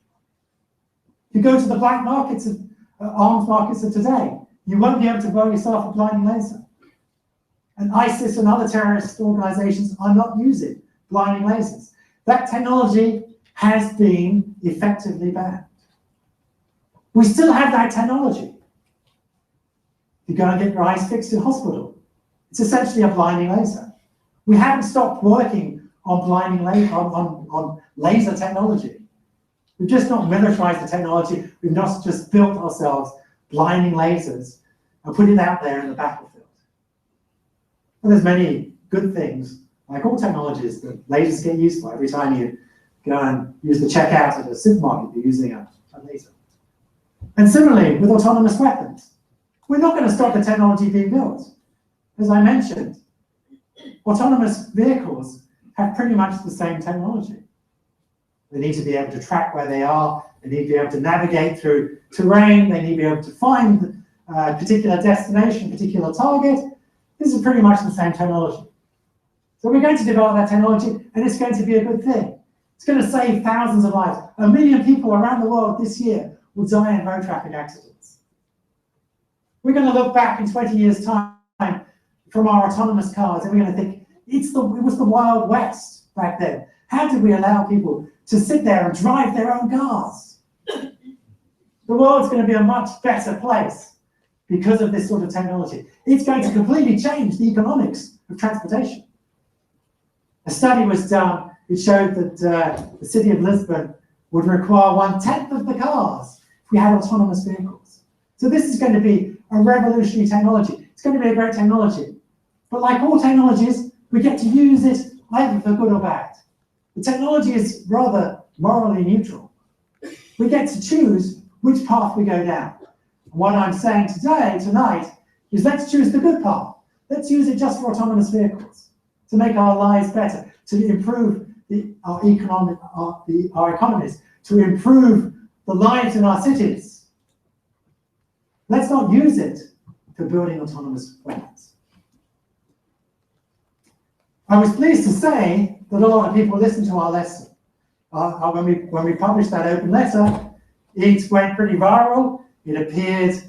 If you go to the black markets of arms markets of today, you won't be able to buy yourself a blinding laser. And ISIS and other terrorist organizations are not using blinding lasers. That technology has been effectively banned. We still have that technology. You go and get your eyes fixed in hospital. It's essentially a blinding laser. We haven't stopped working on on laser technology. We've just not militarized the technology. We've not just built ourselves blinding lasers and put it out there in the battlefield. And there's many good things, like all technologies, that lasers get used for. Every time you go and use the checkout at a supermarket, you're using a laser. And similarly, with autonomous weapons, we're not going to stop the technology being built. As I mentioned, autonomous vehicles have pretty much the same technology. They need to be able to track where they are. They need to be able to navigate through terrain. They need to be able to find a particular destination, particular target. This is pretty much the same technology. So we're going to develop that technology, and it's going to be a good thing. It's going to save thousands of lives. 1 million people around the world this year will die in road traffic accidents. We're going to look back in 20 years' time from our autonomous cars, and we're going to think, it was the Wild West back then. How did we allow people to sit there and drive their own cars? The world's going to be a much better place because of this sort of technology. It's going to completely change the economics of transportation. A study was done, it showed that the city of Lisbon would require 1/10 of the cars if we had autonomous vehicles. So this is going to be a revolutionary technology. It's going to be a great technology. But like all technologies, we get to use it either for good or bad. The technology is rather morally neutral. We get to choose which path we go down. And what I'm saying tonight, is let's choose the good path. Let's use it just for autonomous vehicles, to make our lives better, to improve our economies, to improve the lives in our cities. Let's not use it for building autonomous weapons. I was pleased to say that a lot of people listened to our lesson. When we published that open letter, it went pretty viral. It appeared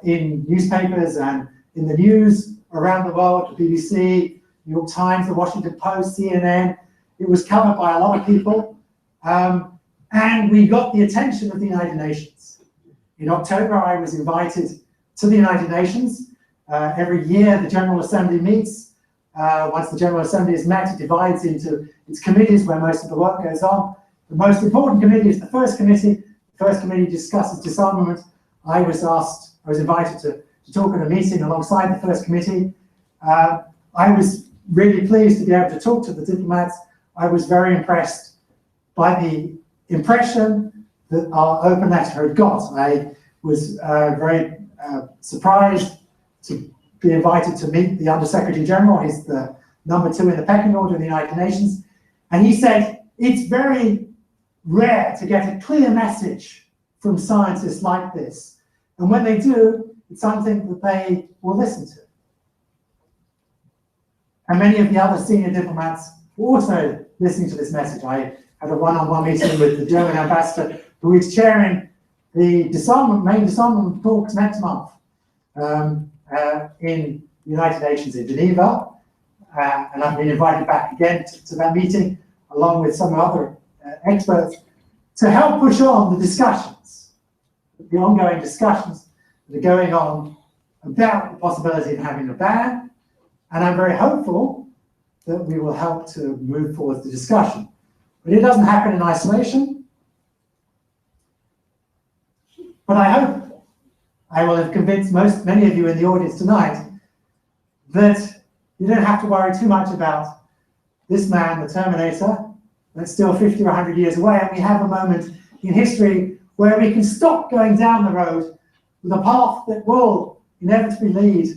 in newspapers and in the news around the world, the BBC, New York Times, the Washington Post, CNN. It was covered by a lot of people. And And we got the attention of the United Nations. In October, I was invited to the United Nations. Every year, the General Assembly meets. Once the General Assembly is met, it divides into its committees where most of the work goes on. The most important committee is the first committee. The first committee discusses disarmament. I was invited to talk at a meeting alongside the first committee. I was really pleased to be able to talk to the diplomats. I was very impressed by the impression that our open letter had got. I was very surprised to be invited to meet the Under-Secretary General. He's the number 2 in the pecking order in the United Nations. And he said, it's very rare to get a clear message from scientists like this. And when they do, it's something that they will listen to. And many of the other senior diplomats were also listening to this message. I had a one-on-one meeting with the German ambassador, who is chairing the main disarmament talks next month in the United Nations in Geneva. And I've been invited back again to that meeting, along with some other experts, to help push on the discussions, the ongoing discussions that are going on about the possibility of having a ban. And I'm very hopeful that we will help to move forward the discussion. But it doesn't happen in isolation. But I hope I will have convinced many of you in the audience tonight that you don't have to worry too much about this man, the Terminator, that's still 50 or 100 years away, and we have a moment in history where we can stop going down the road with a path that will inevitably lead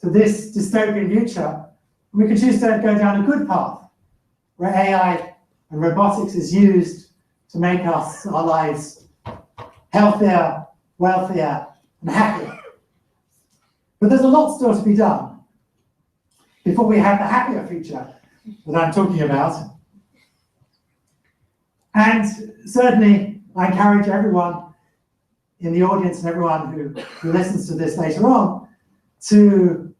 to this dystopian future. We can choose to go down a good path where AI and robotics is used to make our lives healthier, wealthier, and happier. But there's a lot still to be done before we have the happier future that I'm talking about. And certainly, I encourage everyone in the audience and everyone who listens to this later on to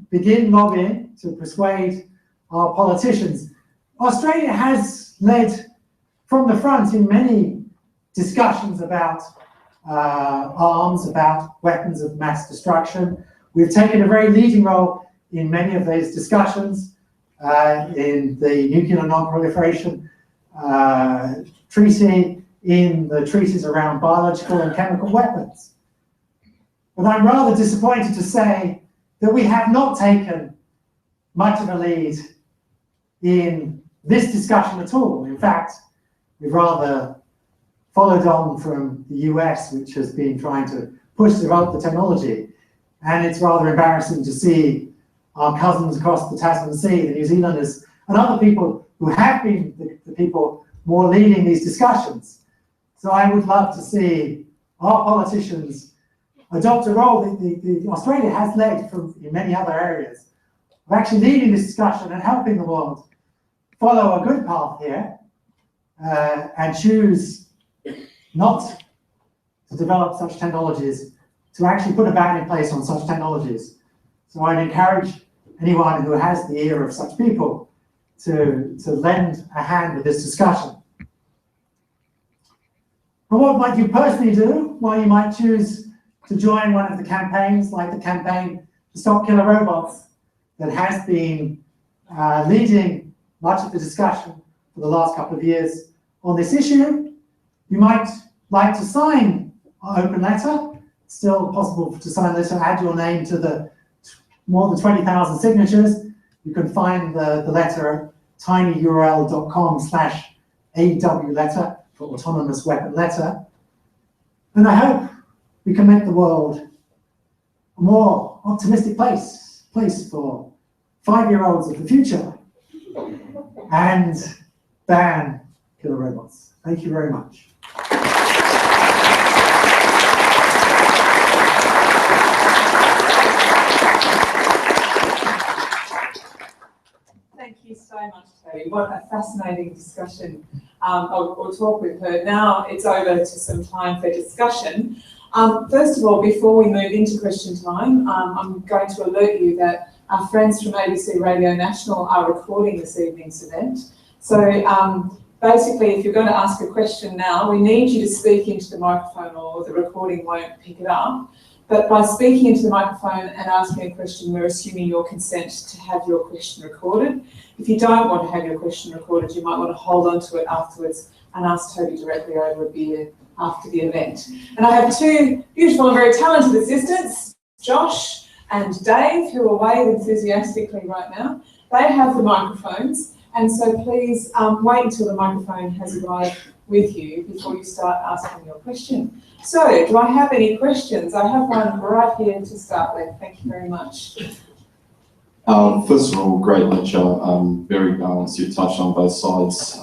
begin lobbying, to persuade our politicians. Australia has led from the front in many discussions about arms, about weapons of mass destruction. We've taken a very leading role in many of those discussions, in the nuclear non-proliferation treaty, in the treaties around biological and chemical weapons. But I'm rather disappointed to say that we have not taken much of a lead in this discussion at all. In fact, we've rather followed on from the US, which has been trying to push develop the technology. And it's rather embarrassing to see our cousins across the Tasman Sea, the New Zealanders, and other people who have been the people more leading these discussions. So I would love to see our politicians adopt a role that Australia has led in many other areas, of actually leading this discussion and helping the world follow a good path here, and choose not to develop such technologies, to actually put a ban in place on such technologies. So I'd encourage anyone who has the ear of such people to lend a hand with this discussion. But what might you personally do? Well, you might choose to join one of the campaigns, like the campaign to stop killer robots, that has been leading much of the discussion for the last couple of years on this issue. You might like to sign our open letter. It's still possible to sign this and add your name to the more than 20,000 signatures. You can find the letter at tinyurl.com/AW-letter for autonomous weapon letter. And I hope we can make the world a more optimistic place for 5-year-olds of the future, and ban killer robots. Thank you very much. Thank you so much, Toby. What a fascinating discussion or talk we've heard. Now it's over to some time for discussion. First of all, before we move into question time, I'm going to alert you that our friends from ABC Radio National are recording this evening's event. So basically, if you're going to ask a question now, we need you to speak into the microphone or the recording won't pick it up. But by speaking into the microphone and asking a question, we're assuming your consent to have your question recorded. If you don't want to have your question recorded, you might want to hold on to it afterwards and ask Toby directly over a beer after the event. And I have two beautiful and very talented assistants, Josh and Dave, who are waving enthusiastically right now. They have the microphones, and so please wait until the microphone has arrived with you before you start asking your question. So, do I have any questions? I have one right here to start with. Thank you very much. First of all, great lecture, very balanced. You've touched on both sides.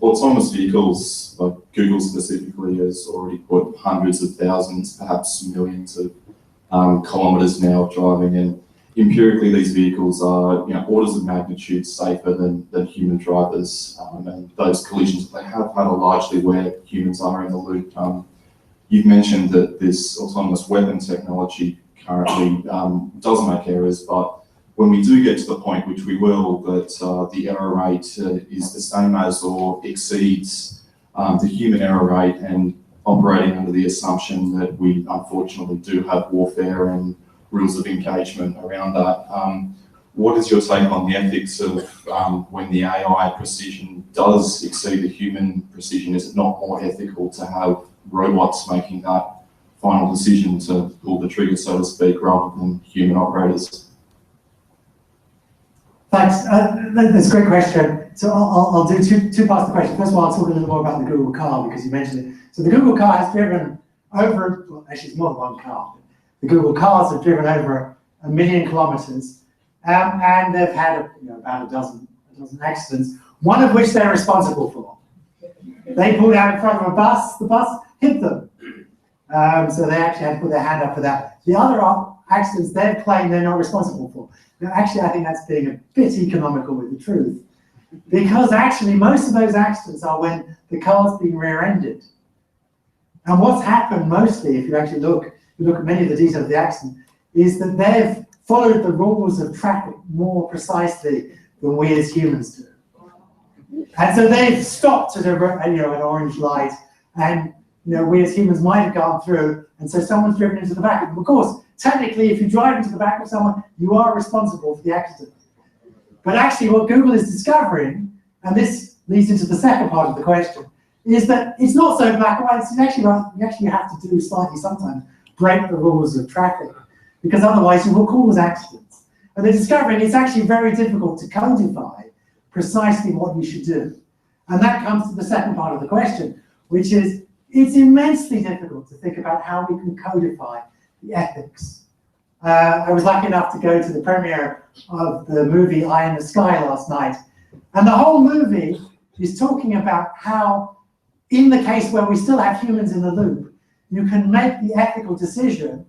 Autonomous vehicles, like Google specifically, has already put hundreds of thousands, perhaps millions of kilometres now of driving, and empirically these vehicles are orders of magnitude safer than human drivers, and those collisions they have had are largely where humans are in the loop. You've mentioned that this autonomous weapon technology currently does make errors, but when we do get to the point, which we will, that the error rate is the same as or exceeds the human error rate, and operating under the assumption that we unfortunately do have warfare and rules of engagement around that. What is your take on the ethics of when the AI precision does exceed the human precision? Is it not more ethical to have robots making that final decision to pull the trigger, so to speak, rather than human operators? Thanks. That's a great question. So I'll do two parts of the question. First of all, I'll talk a little more about the Google car because you mentioned it. So the Google car has driven over, well, actually it's more than one car. The Google cars have driven over 1 million kilometres, and they've had about a dozen accidents, one of which they're responsible for. They pulled out in front of a bus, the bus hit them. So they actually had to put their hand up for that. The other accidents they've claimed they're not responsible for. Now, actually, I think that's being a bit economical with the truth, because actually most of those accidents are when the car's been rear-ended. And what's happened mostly, if you actually look at many of the details of the accident, is that they've followed the rules of traffic more precisely than we as humans do. And so they've stopped at an orange light, and we as humans might have gone through, and so someone's driven into the back of them. Of course, technically, if you drive into the back of someone, you are responsible for the accident. But actually, what Google is discovering, and this leads into the second part of the question, is that it's not so black and white. It's actually right. You actually have to do slightly sometimes break the rules of traffic, because otherwise you will cause accidents. And they're discovering it's actually very difficult to codify precisely what you should do. And that comes to the second part of the question, which is it's immensely difficult to think about how we can codify the ethics. I was lucky enough to go to the premiere of the movie Eye in the Sky last night. And the whole movie is talking about how, in the case where we still have humans in the loop, you can make the ethical decision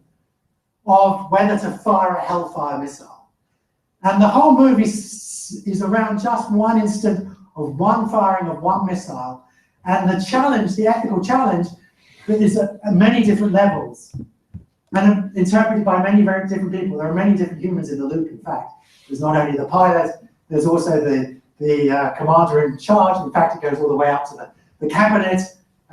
of whether to fire a Hellfire missile. And the whole movie is around just one instant of one firing of one missile. And the challenge, the ethical challenge, is at many different levels and interpreted by many very different people. There are many different humans in the loop, in fact. There's not only the pilot, there's also the commander in charge. In fact, it goes all the way up to the cabinet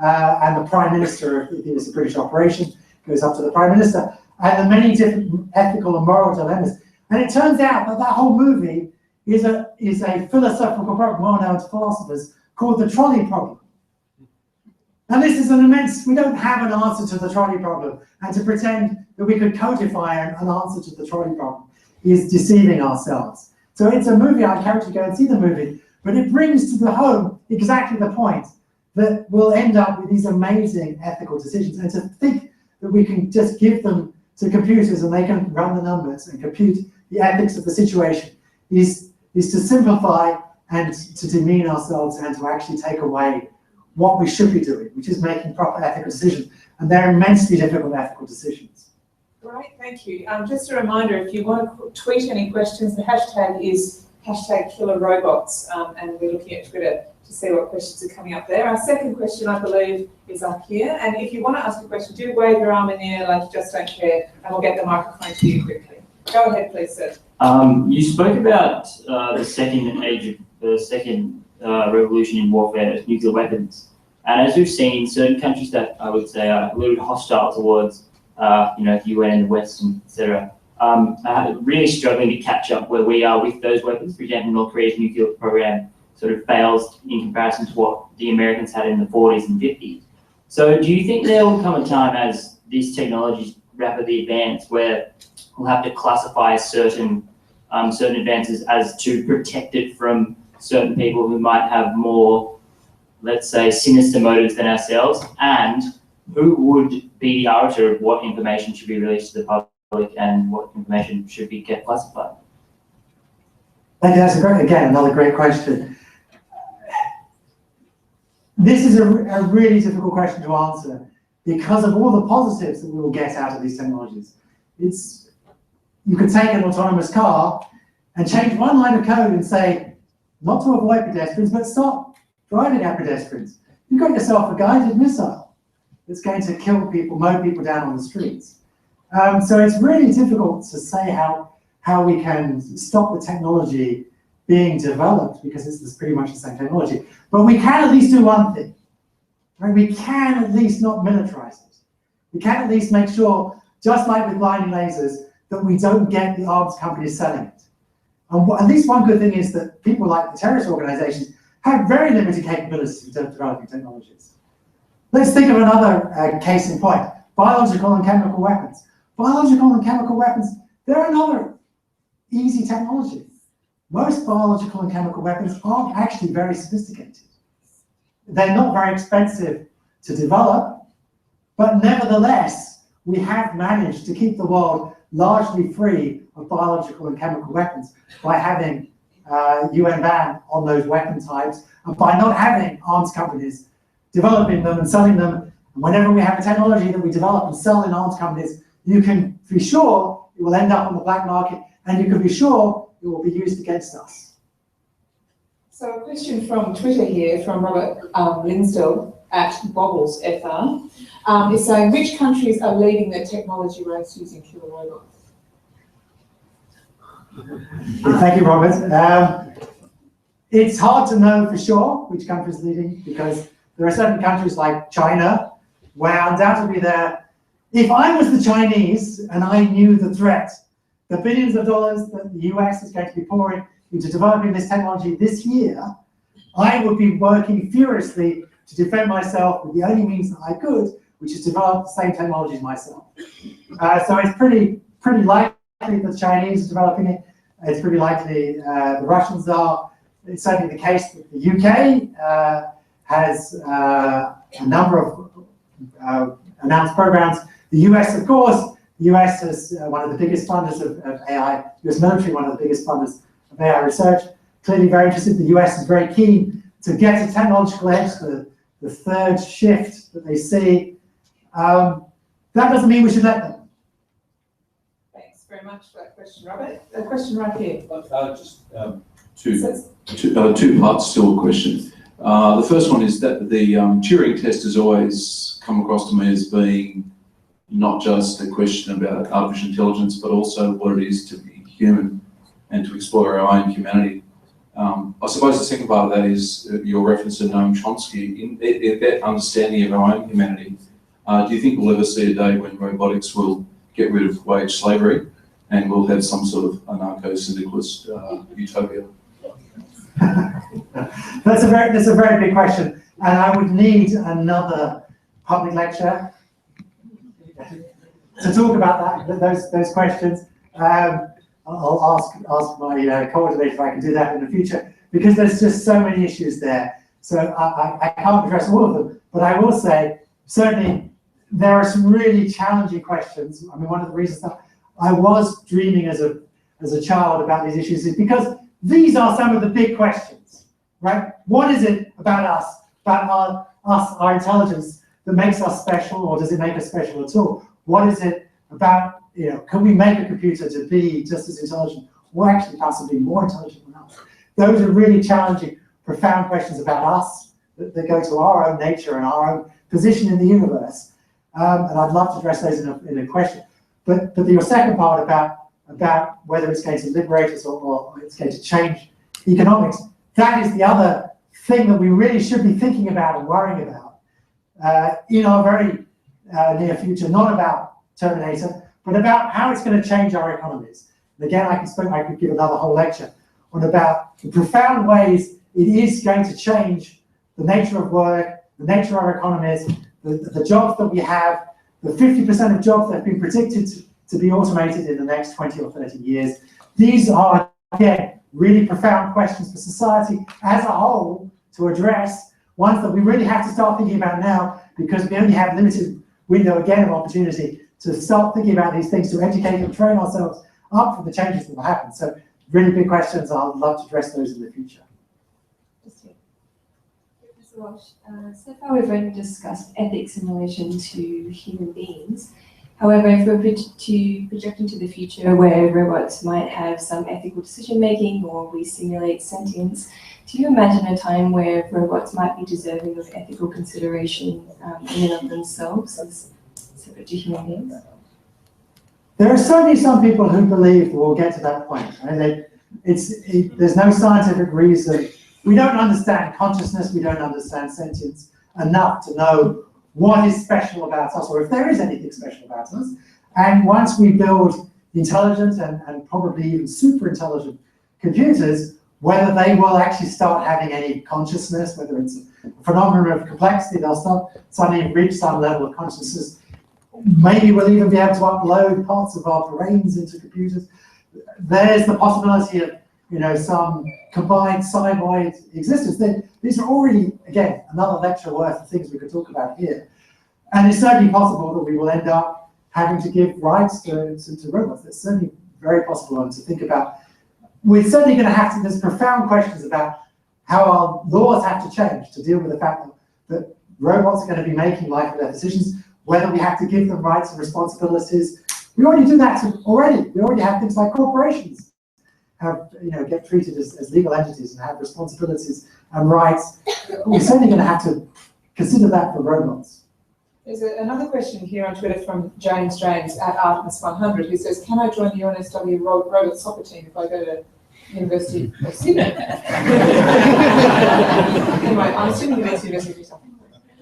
and the prime minister, if it is a British operation, goes up to the prime minister, and the many different ethical and moral dilemmas. And it turns out that that whole movie is a philosophical problem well known to philosophers called the trolley problem. And this is an immense, we don't have an answer to the trolley problem, and to pretend that we could codify an answer to the trolley problem is deceiving ourselves. So it's a movie, I encourage you to go and see the movie, but it brings to the home exactly the point that we'll end up with these amazing ethical decisions. And to think that we can just give them to computers and they can run the numbers and compute the ethics of the situation is to simplify and to demean ourselves and to actually take away what we should be doing, which is making proper ethical decisions. And they're immensely difficult ethical decisions. Great, thank you. Just a reminder, if you want to tweet any questions, the hashtag is #KillerRobots, and we're looking at Twitter to see what questions are coming up there. Our second question, I believe, is up here. And if you want to ask a question, do wave your arm in the air like you just don't care, and we'll get the microphone to you quickly. Go ahead, please, sir. You spoke about the second revolution in warfare is nuclear weapons. And as we've seen, certain countries that I would say are a little bit hostile towards, the UN, the West, etc., are really struggling to catch up where we are with those weapons. For example, North Korea's nuclear program sort of fails in comparison to what the Americans had in the 40s and 50s. So do you think there will come a time as these technologies rapidly advance where we'll have to classify certain advances as to protect it from certain people who might have more, let's say, sinister motives than ourselves? And who would be the arbiter of what information should be released to the public and what information should be kept classified? Thank you. That's another great question. This is a really difficult question to answer because of all the positives that we will get out of these technologies. You could take an autonomous car and change one line of code and say, not to avoid pedestrians, but stop driving at pedestrians. You've got yourself a guided missile that's going to kill people, mow people down on the streets. So it's really difficult to say how we can stop the technology being developed because it's pretty much the same technology. But we can at least do one thing. Right? We can at least not militarize it. We can at least make sure, just like with blinding lasers, that we don't get the arms companies selling it. And at least one good thing is that people like the terrorist organizations have very limited capabilities in developing technologies. Let's think of another case in point, biological and chemical weapons. Biological and chemical weapons, they're another easy technology. Most biological and chemical weapons aren't actually very sophisticated. They're not very expensive to develop, but nevertheless, we have managed to keep the world largely free of biological and chemical weapons by having UN ban on those weapon types and by not having arms companies developing them and selling them. And whenever we have a technology that we develop and sell in arms companies, you can be sure it will end up on the black market and you can be sure it will be used against us. So a question from Twitter here from Robert Linsdell at Bobbles FR is saying, which countries are leading the technology race using killer robots? Thank you, Robert. It's hard to know for sure which country is leading because there are certain countries like China where undoubtedly if I was the Chinese and I knew the threat, the billions of dollars that the US is going to be pouring into developing this technology this year, I would be working furiously to defend myself with the only means that I could, which is develop the same technologies myself. So it's pretty likely that the Chinese are developing it. It's pretty likely the Russians are. It's certainly the case that the UK has a number of announced programs. The US, of course, the US is one of the biggest funders of AI, US military, one of the biggest funders of AI research. Clearly very interested. The US is very keen to get a technological edge, the third shift that they see. That doesn't mean we should let them. Thanks very much for that question, Robert. A question right here. Just two parts to a question. The first one is that the Turing test has always come across to me as being not just a question about artificial intelligence, but also what it is to be human and to explore our own humanity. I suppose the second part of that is your reference to Noam Chomsky. In that understanding of our own humanity, do you think we'll ever see a day when robotics will get rid of wage slavery and we'll have some sort of anarcho-syndicalist utopia? That's a very big question, and I would need another public lecture to talk about those questions. I'll ask my coordinator if I can do that in the future, because there's just so many issues there. So I can't address all of them, but I will say, certainly, there are some really challenging questions. I mean, one of the reasons that I was dreaming as a child about these issues is because these are some of the big questions, right? What is it about us, our intelligence, that makes us special, or does it make us special at all? What is it about, can we make a computer to be just as intelligent, or actually possibly more intelligent than us? Those are really challenging, profound questions about us that go to our own nature and our own position in the universe. And I'd love to address those in a question. But your second part about whether it's going to liberate us or it's going to change economics, that is the other thing that we really should be thinking about and worrying about in our very near future, not about Terminator, but about how it's going to change our economies. And again, I could give another whole lecture on about the profound ways it is going to change the nature of work, the nature of our economies, the jobs that we have, the 50% of jobs that have been predicted to be automated in the next 20 or 30 years. These are, again, really profound questions for society as a whole to address, ones that we really have to start thinking about now, because we only have limited window again of opportunity to start thinking about these things, to educate and train ourselves up for the changes that will happen. So really big questions. I'd love to address those in the future. Mr. Walsh, so far we've only discussed ethics in relation to human beings. However, if we're to project into the future where robots might have some ethical decision making or we simulate sentience, do you imagine a time where robots might be deserving of ethical consideration in and of themselves as separate to human beings? There are certainly some people who believe we'll get to that point. Right? There's no scientific reason. We don't understand consciousness, we don't understand sentience enough to know what is special about us, or if there is anything special about us. And once we build intelligent and probably even super intelligent computers, whether they will actually start having any consciousness, whether it's a phenomenon of complexity, they'll start suddenly reach some level of consciousness. Maybe we'll even be able to upload parts of our brains into computers. There's the possibility of, some combined cyborg existence. These are already, again, another lecture worth of things we could talk about here. And it's certainly possible that we will end up having to give rights to robots. It's certainly very possible to think about. We're certainly going to have to, there's profound questions about how our laws have to change to deal with the fact that robots are going to be making life and death decisions, whether we have to give them rights and responsibilities. We already do that already. We already have things like corporations get treated as legal entities and have responsibilities and rights. We're certainly going to have to consider that for robots. There's another question here on Twitter from James at Artemis100, who says, can I join the UNSW robot soccer team if I go to University of Sydney? Anyway, I'm assuming he means University of New South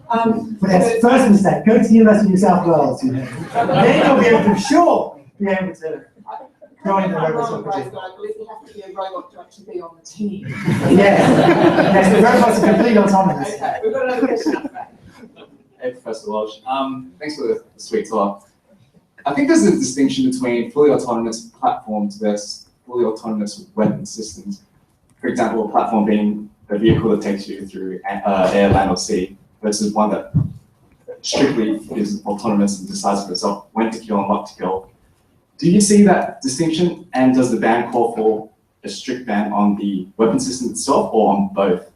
Wales. Yes, first mistake, go to the University of New South Wales. Then you'll be able to, be able to join the robot soccer team. I believe you have to be a robot to actually be on the team. Yes, the robots are completely autonomous. Okay, we've got another question up there. Hey, Professor Walsh. Thanks for the sweet talk. I think there's a distinction between fully autonomous platforms versus fully autonomous weapon systems. For example, a platform being a vehicle that takes you through air, land, or sea, versus one that strictly is autonomous and decides for itself when to kill and what to kill. Do you see that distinction? And does the ban call for a strict ban on the weapon system itself or on both?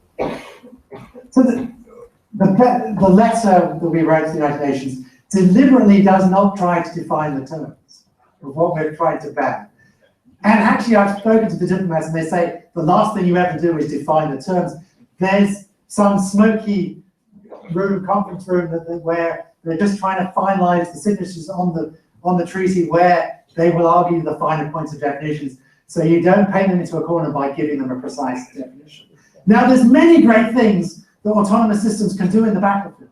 So the letter that we wrote to the United Nations deliberately does not try to define the terms of what we're trying to ban. And actually, I've spoken to the diplomats and they say the last thing you ever do is define the terms. There's some smoky conference room where they're just trying to finalize the signatures on the treaty where they will argue the finer points of definitions. So you don't paint them into a corner by giving them a precise definition. Now, there's many great things that autonomous systems can do in the battlefield.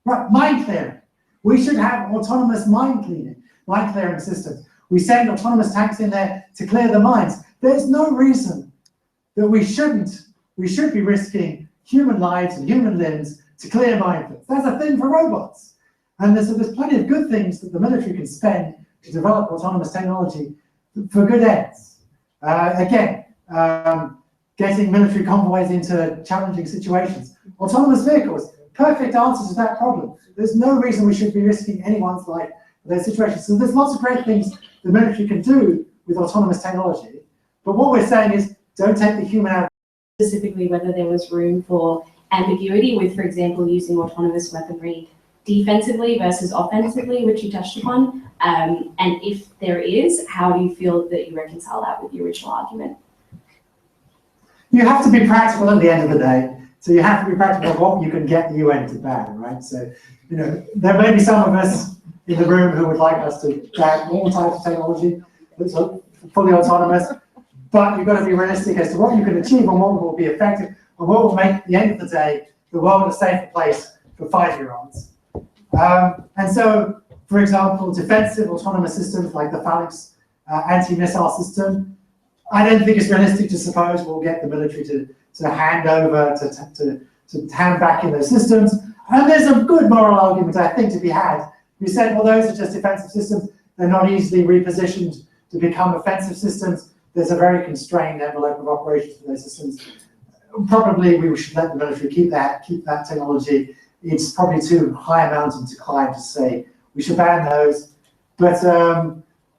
Right, mind clearing. We should have autonomous mind clearing systems. We send autonomous tanks in there to clear the mines. There's no reason that we should be risking human lives and human limbs to clear minefields. That's a thing for robots. And there's plenty of good things that the military can spend to develop autonomous technology for good ends. Getting military convoys into challenging situations. Autonomous vehicles, perfect answer to that problem. There's no reason we should be risking anyone's life in those situations. So there's lots of great things the military can do with autonomous technology. But what we're saying is, don't take the human out. Specifically, whether there was room for ambiguity with, for example, using autonomous weaponry defensively versus offensively, which you touched upon. And if there is, how do you feel that you reconcile that with the original argument? You have to be practical at the end of the day. So you have to be practical of what you can get the UN to ban, right? So, there may be some of us in the room who would like us to ban all types of technology that's fully autonomous, but you've got to be realistic as to what you can achieve and what will be effective. and what will make, at the end of the day, the world a safer place for 5-year-olds. And so, for example, defensive autonomous systems like the Phalanx anti-missile system, I don't think it's realistic to suppose we'll get the military to hand over, to hand back in those systems. And there's a good moral argument, I think, to be had. We said, well, those are just defensive systems. They're not easily repositioned to become offensive systems. There's a very constrained envelope of operations for those systems. Probably we should let the military keep that technology. It's probably too high a mountain to climb to say we should ban those. But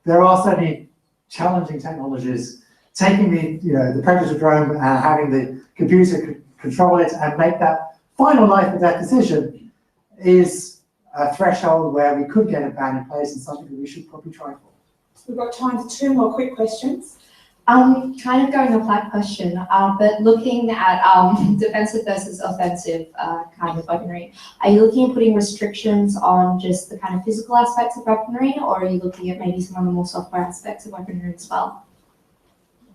there are certainly challenging technologies. Taking the Predator drone and having the computer control it and make that final life or death decision is a threshold where we could get a ban in place and something that we should probably try for. We've got time for 2 more quick questions. Kind of going off that question, but looking at defensive versus offensive kind of weaponry, are you looking at putting restrictions on just the kind of physical aspects of weaponry, or are you looking at maybe some of the more software aspects of weaponry as well?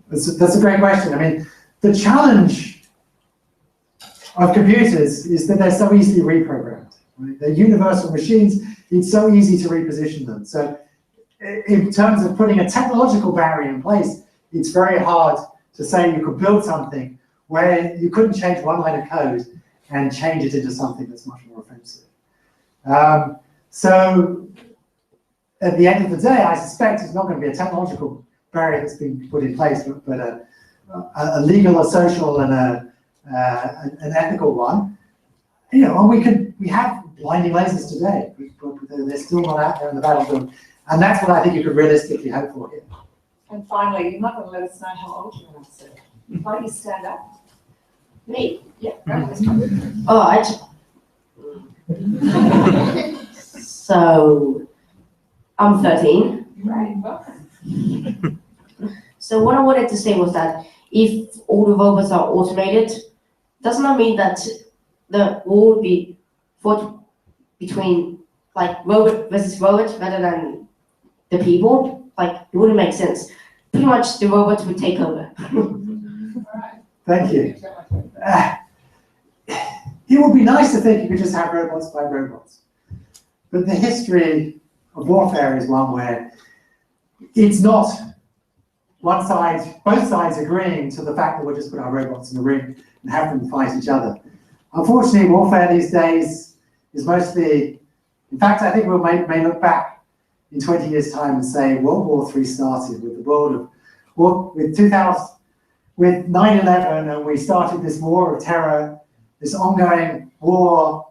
That's a great question. I mean, the challenge of computers is that they're so easily reprogrammed. Right? They're universal machines. It's so easy to reposition them. So in terms of putting a technological barrier in place, it's very hard to say you could build something where you couldn't change one line of code and change it into something that's much more offensive. So at the end of the day, I suspect it's not going to be a technological barrier that's been put in place, but a legal, a social, and an ethical one. And we have blinding lasers today, but they're still not out there in the battlefield. And that's what I think you could realistically hope for here. And finally, you're not going to let us know how old you are, sir. Why don't you stand up? Me? Yeah. So, I'm 13. Right, welcome. So what I wanted to say was that if all the robots are automated, doesn't that mean that the war would be fought between like robot versus robot rather than the people? Like, it wouldn't make sense. Pretty much the robots would take over. Thank you. It would be nice to think you could just have robots fight robots. But the history of warfare is one where it's not one side, both sides agreeing to the fact that we'll just put our robots in the ring and have them fight each other. Unfortunately, warfare these days is mostly, in fact, I think we may look back in 20 years' time and say World War III started with the world of, well, with 9/11, and we started this war of terror, this ongoing war.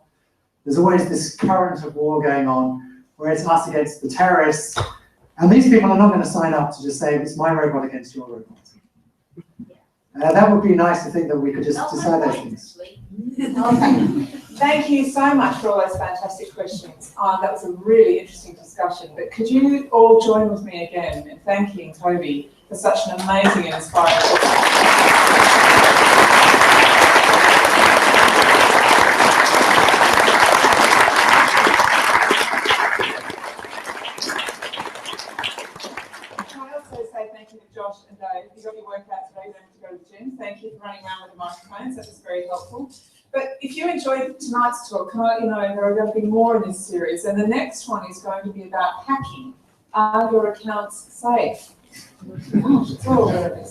There's always this current of war going on where it's us against the terrorists. And these people are not going to sign up to just say, it's my robot against your robot. That would be nice to think that we could just decide those things. Okay. Thank you so much for all those fantastic questions. That was a really interesting discussion. But could you all join with me again in thanking Toby for such an amazing and inspiring Josh and Dave, you got your workout today, you don't have to go to the gym. Thank you for running around with the microphones, that was very helpful. But if you enjoyed tonight's talk, can I let you know there are going to be more in this series, and the next one is going to be about hacking. Are your accounts safe? Gosh, it's all scary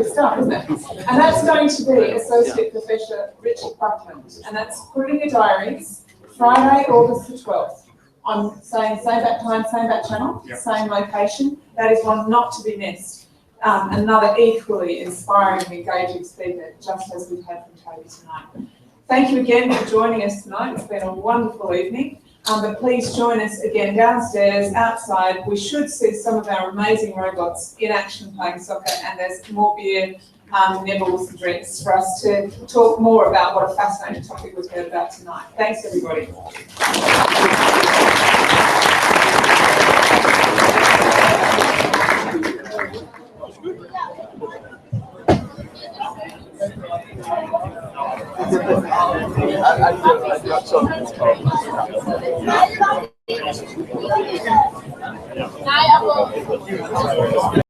stuff, isn't it? And that's going to be Associate Professor Richard Buckland, and that's put in your diaries, Friday, August the 12th. I'm saying same back time, same back channel, same location. That is one not to be missed. Another equally inspiring and engaging speaker, just as we've had from Toby tonight. Thank you again for joining us tonight. It's been a wonderful evening. But please join us again downstairs, outside. We should see some of our amazing robots in action playing soccer, and there's more beer, nibbles and drinks for us to talk more about what a fascinating topic we've heard about tonight. Thanks, everybody. I